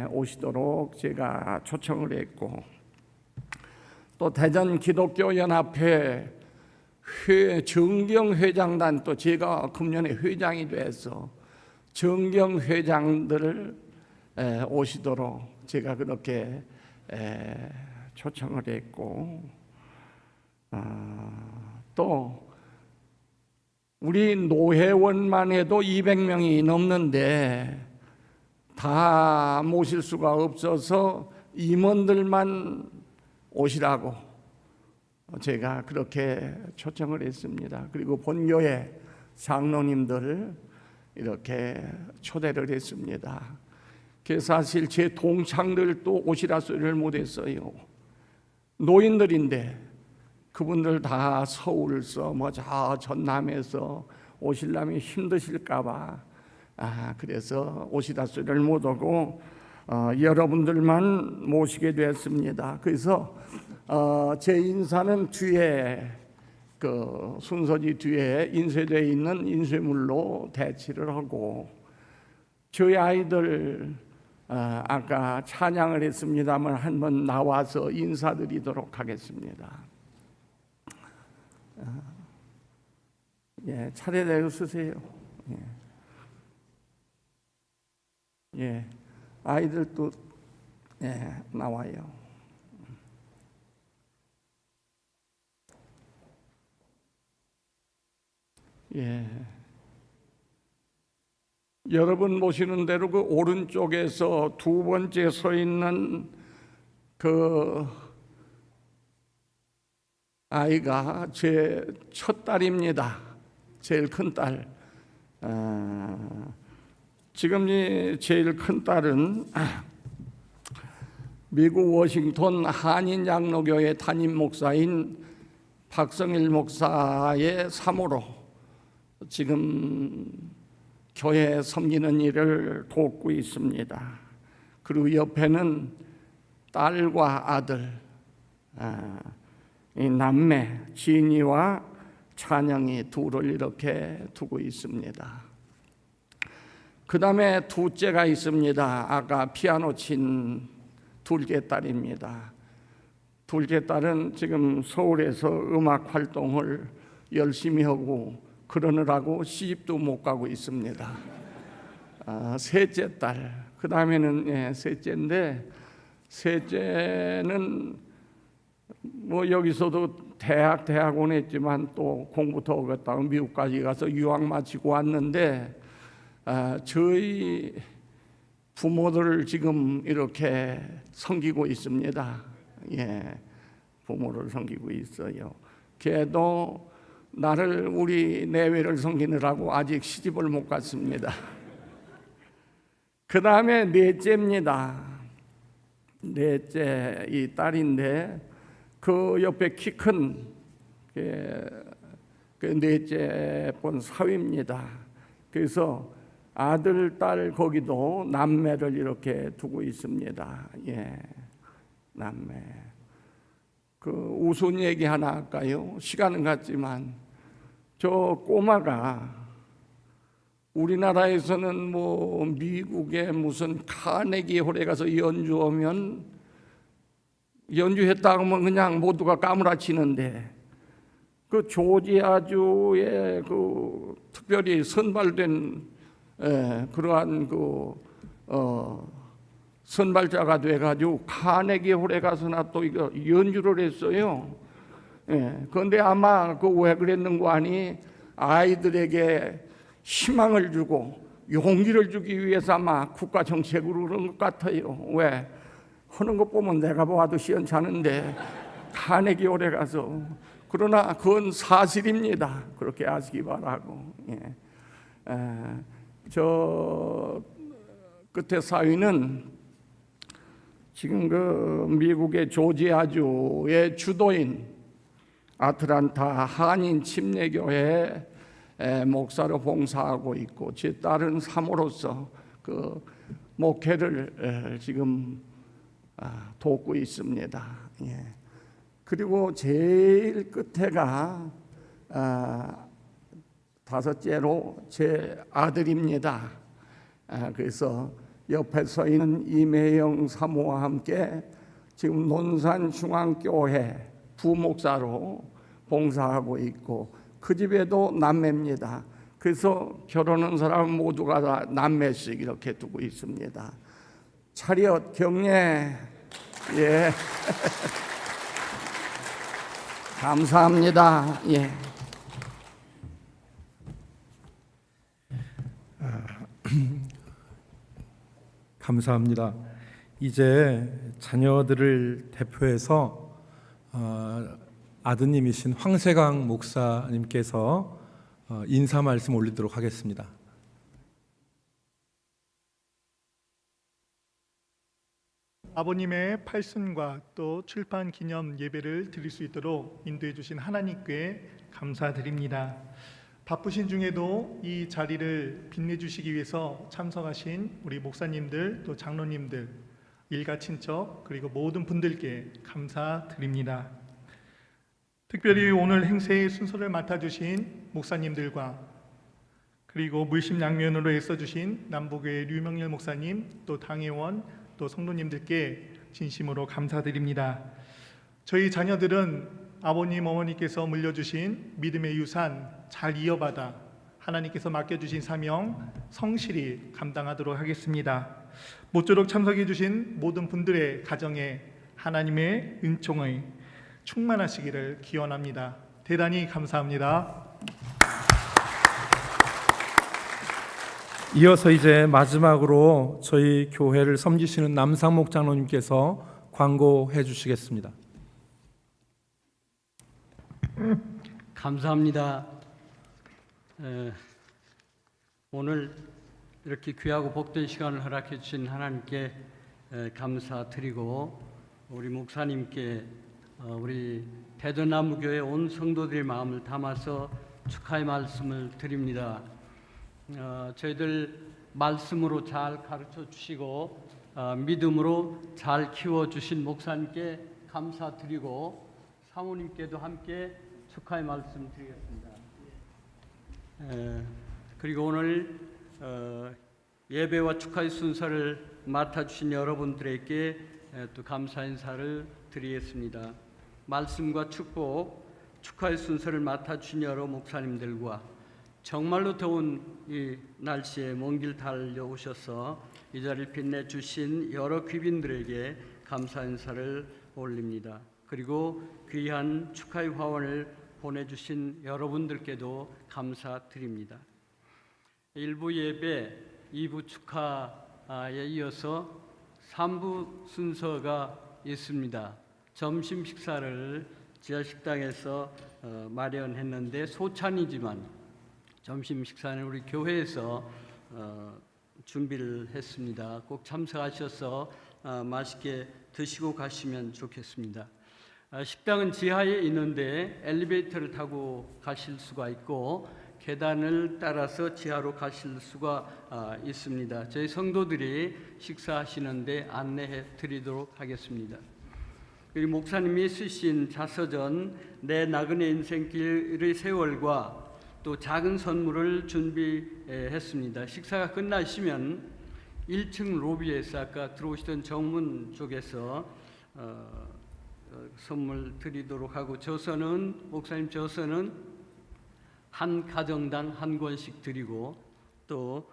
오시도록 제가 초청을 했고, 또 대전 기독교연합회 정경회장단, 또 제가 금년에 회장이 돼서 정경회장들을 오시도록 제가 그렇게 초청을 했고, 또 우리 노회원만 해도 200명이 넘는데 다 모실 수가 없어서 임원들만 오시라고 제가 그렇게 초청을 했습니다. 그리고 본교회 장로님들 이렇게 초대를 했습니다. 그래서 사실 제 동창들도 오시라 소리를 못했어요. 노인들인데 그분들 다 서울서 저 전남에서 오시려면 힘드실까봐 그래서 오시라 소리를 못하고 여러분들만 모시게 됐습니다. 그래서 제 인사는 뒤에 그 순서지 뒤에 인쇄되어 있는 인쇄물로 대치를 하고, 저희 아이들 아까 찬양을 했습니다만 한번 나와서 인사드리도록 하겠습니다. 예, 차례대로 쓰세요. 예, 아이들도 나와요. 예. 여러분 보시는 대로 그 오른쪽에서 두 번째 서 있는 그 아이가 제 첫 딸입니다. 제일 큰 딸. 지금 이 제일 큰 딸은 미국 워싱턴 한인 장로교회 담임 목사인 박성일 목사의 사모로 지금 교회 섬기는 일을 돕고 있습니다. 그리고 옆에는 딸과 아들, 이 남매 진이와 찬영이 둘을 이렇게 두고 있습니다. 그 다음에 둘째가 있습니다. 아까 피아노 친 둘째 딸입니다. 둘째 딸은 지금 서울에서 음악 활동을 열심히 하고 그러느라고 시집도 못 가고 있습니다. 셋째 딸, 그 다음에는 셋째인데, 셋째는 뭐 여기서도 대학원 했지만 또 공부 더 하겠다고 미국까지 가서 유학 마치고 왔는데, 저희 부모들을 지금 이렇게 섬기고 있습니다. 부모를 섬기고 있어요. 걔도 나를 우리 내외를 섬기느라고 아직 시집을 못 갔습니다. 그 다음에 넷째입니다. 넷째 이 딸인데 그 옆에 키 큰 그 넷째 본 사위입니다. 그래서 아들, 딸 거기도 남매를 이렇게 두고 있습니다. 남매. 그 우스운 얘기 하나 할까요? 시간은 갔지만 저 꼬마가 우리나라에서는 뭐 미국의 무슨 카네기 홀에 가서 연주하면 연주했다 하면 그냥 모두가 까무라치는데 그 조지아주의 그 특별히 선발된 그러한 선발자가 돼가지고 카네기 홀에 가서나 또 이거 연주를 했어요. 그런데 아마 그 왜 그랬는고 하니 아이들에게 희망을 주고 용기를 주기 위해서 아마 국가 정책으로 그런 것 같아요. 왜? 하는 것 보면 내가 봐도 시원찮은데 카네기 홀에 가서. 그러나 그건 사실입니다. 그렇게 아시기 바라고. 저 끝에 사위는 지금 그 미국의 조지아주의 주도인 아틀란타 한인 침례교회 목사로 봉사하고 있고, 제 딸은 사모로서 그 목회를 지금 돕고 있습니다. 그리고 제일 끝에가 다섯째로 제 아들입니다. 그래서 옆에 서 있는 이매영 사모와 함께 지금 논산중앙교회 부목사로 봉사하고 있고, 그 집에도 남매입니다. 그래서 결혼한 사람 모두가 다 남매씩 이렇게 두고 있습니다. 차렷 경례. 감사합니다. 감사합니다. 이제 자녀들을 대표해서 아드님이신 황세강 목사님께서 인사 말씀 올리도록 하겠습니다. 아버님의 팔순과 또 출판 기념 예배를 드릴 수 있도록 인도해 주신 하나님께 감사드립니다. 바쁘신 중에도 이 자리를 빛내주시기 위해서 참석하신 우리 목사님들 또 장로님들, 일가 친척 그리고 모든 분들께 감사드립니다. 특별히 오늘 행세의 순서를 맡아주신 목사님들과 그리고 물심양면으로 애써주신 남부교회 류명렬 목사님 또 당회원 또 성도님들께 진심으로 감사드립니다. 저희 자녀들은 아버님 어머니께서 물려주신 믿음의 유산 잘 이어받아 하나님께서 맡겨주신 사명 성실히 감당하도록 하겠습니다. 모쪼록 참석해 주신 모든 분들의 가정에 하나님의 은총의 충만하시기를 기원합니다. 대단히 감사합니다. 이어서 이제 마지막으로 저희 교회를 섬기시는 남상목 장로님께서 광고해 주시겠습니다. 감사합니다. 오늘 이렇게 귀하고 복된 시간을 허락해 주신 하나님께 감사드리고 우리 목사님께 우리 대전나무교회 온 성도들의 마음을 담아서 축하의 말씀을 드립니다. 저희들 말씀으로 잘 가르쳐 주시고 믿음으로 잘 키워 주신 목사님께 감사드리고 사모님께도 함께 축하의 말씀 드리겠습니다. 그리고 오늘 예배와 축하의 순서를 맡아주신 여러분들에게 또 감사 인사를 드리겠습니다. 말씀과 축복, 축하의 순서를 맡아주신 여러 목사님들과 정말로 더운 이 날씨에 먼 길 달려오셔서 이 자리를 빛내주신 여러 귀빈들에게 감사 인사를 올립니다. 그리고 귀한 축하의 화원을 보내주신 여러분들께도 감사드립니다. 1부 예배, 2부 축하에 이어서 3부 순서가 있습니다. 점심 식사를 지하식당에서 마련했는데 소찬이지만 점심 식사는 우리 교회에서 준비를 했습니다. 꼭 참석하셔서 맛있게 드시고 가시면 좋겠습니다. 식당은 지하에 있는데 엘리베이터를 타고 가실 수가 있고 계단을 따라서 지하로 가실 수가 있습니다. 저희 성도들이 식사하시는데 안내해 드리도록 하겠습니다. 그리고 목사님이 쓰신 자서전 내 나그네 인생길의 세월과 또 작은 선물을 준비했습니다. 식사가 끝나시면 1층 로비에서 아까 들어오시던 정문 쪽에서 선물 드리도록 하고 목사님 저서는 한 가정당 한 권씩 드리고 또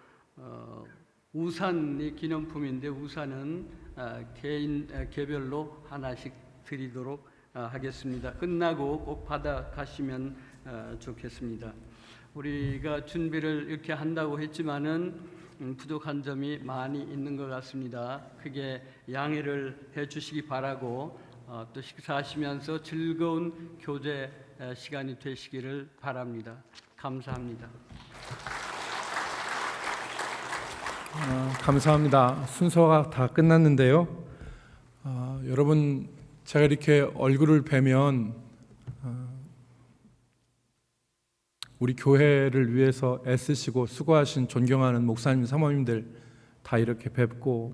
우산이 기념품인데 우산은 개별로 하나씩 드리도록 하겠습니다. 끝나고 꼭 받아 가시면 좋겠습니다. 우리가 준비를 이렇게 한다고 했지만은 부족한 점이 많이 있는 것 같습니다. 크게 양해를 해주시기 바라고 또 식사하시면서 즐거운 교제 시간이 되시기를 바랍니다. 감사합니다. 감사합니다. 순서가 다 끝났는데요. 여러분 제가 이렇게 얼굴을 뵈면 우리 교회를 위해서 애쓰시고 수고하신 존경하는 목사님, 사모님들 다 이렇게 뵙고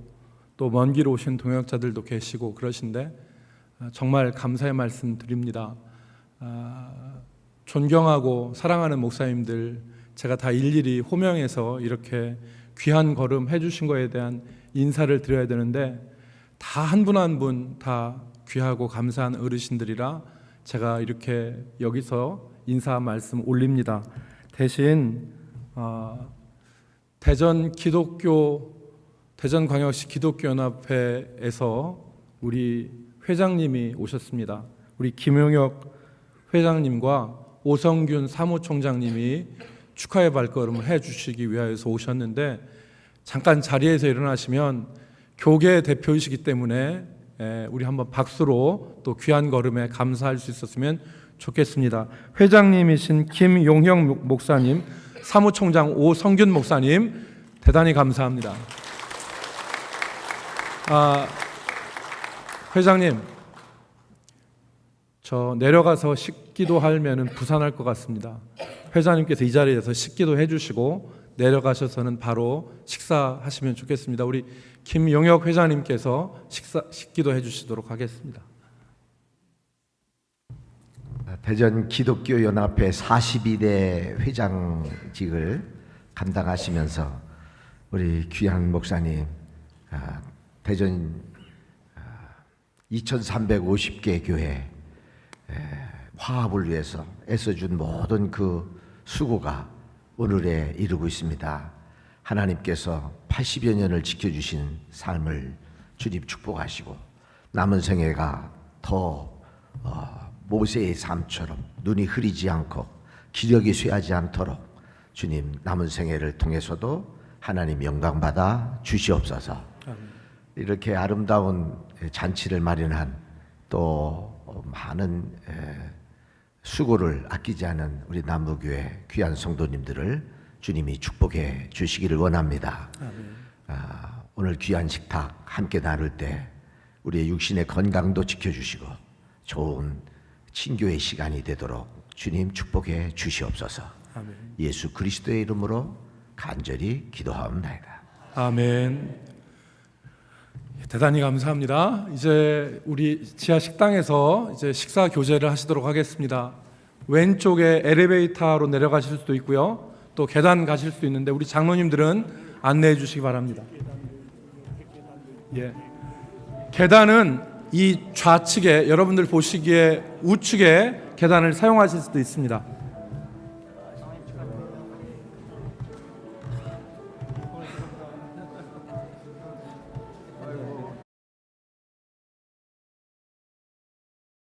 또 먼 길 오신 동역자들도 계시고 그러신데 정말 감사의 말씀 드립니다. 존경하고 사랑하는 목사님들 제가 다 일일이 호명해서 이렇게 귀한 걸음 해주신 거에 대한 인사를 드려야 되는데 다 한 분 한 분 다 귀하고 감사한 어르신들이라 제가 이렇게 여기서 인사 말씀 올립니다. 대신 대전광역시 기독교연합회에서 우리 회장님이 오셨습니다. 우리 김용혁 회장님과 오성균 사무총장님이 축하의 발걸음을 해주시기 위하여서 오셨는데 잠깐 자리에서 일어나시면 교계 대표이시기 때문에 우리 한번 박수로 또 귀한 걸음에 감사할 수 있었으면 좋겠습니다. 회장님이신 김용형 목사님, 사무총장 오성균 목사님 대단히 감사합니다. 회장님, 저 내려가서 식기도 하면은 부산할 것 같습니다. 회장님께서 이 자리에서 식기도 해주시고 내려가셔서는 바로 식사하시면 좋겠습니다. 우리 김용혁 회장님께서 식기도 해주시도록 하겠습니다. 대전 기독교연합회 42대 회장직을 감당하시면서 우리 귀한 목사님 대전 2350개 교회 화합을 위해서 애써준 모든 그 수고가 오늘에 이르고 있습니다. 하나님께서 80여 년을 지켜주신 삶을 주님 축복하시고 남은 생애가 더 모세의 삶처럼 눈이 흐리지 않고 기력이 쇠하지 않도록 주님 남은 생애를 통해서도 하나님 영광 받아 주시옵소서. 이렇게 아름다운 잔치를 마련한 또 많은 수고를 아끼지 않은 우리 남부교회 귀한 성도님들을 주님이 축복해 주시기를 원합니다. 오늘 귀한 식탁 함께 나눌 때 우리의 육신의 건강도 지켜주시고 좋은 친교의 시간이 되도록 주님 축복해 주시옵소서. 예수 그리스도의 이름으로 간절히 기도하옵나이다. 아멘. 대단히 감사합니다. 이제 우리 지하 식당에서 이제 식사 교제를 하시도록 하겠습니다. 왼쪽에 엘리베이터로 내려가실 수도 있고요. 또 계단 가실 수도 있는데 우리 장로님들은 안내해 주시기 바랍니다. 예. 계단은 이 좌측에 여러분들 보시기에 우측에 계단을 사용하실 수도 있습니다.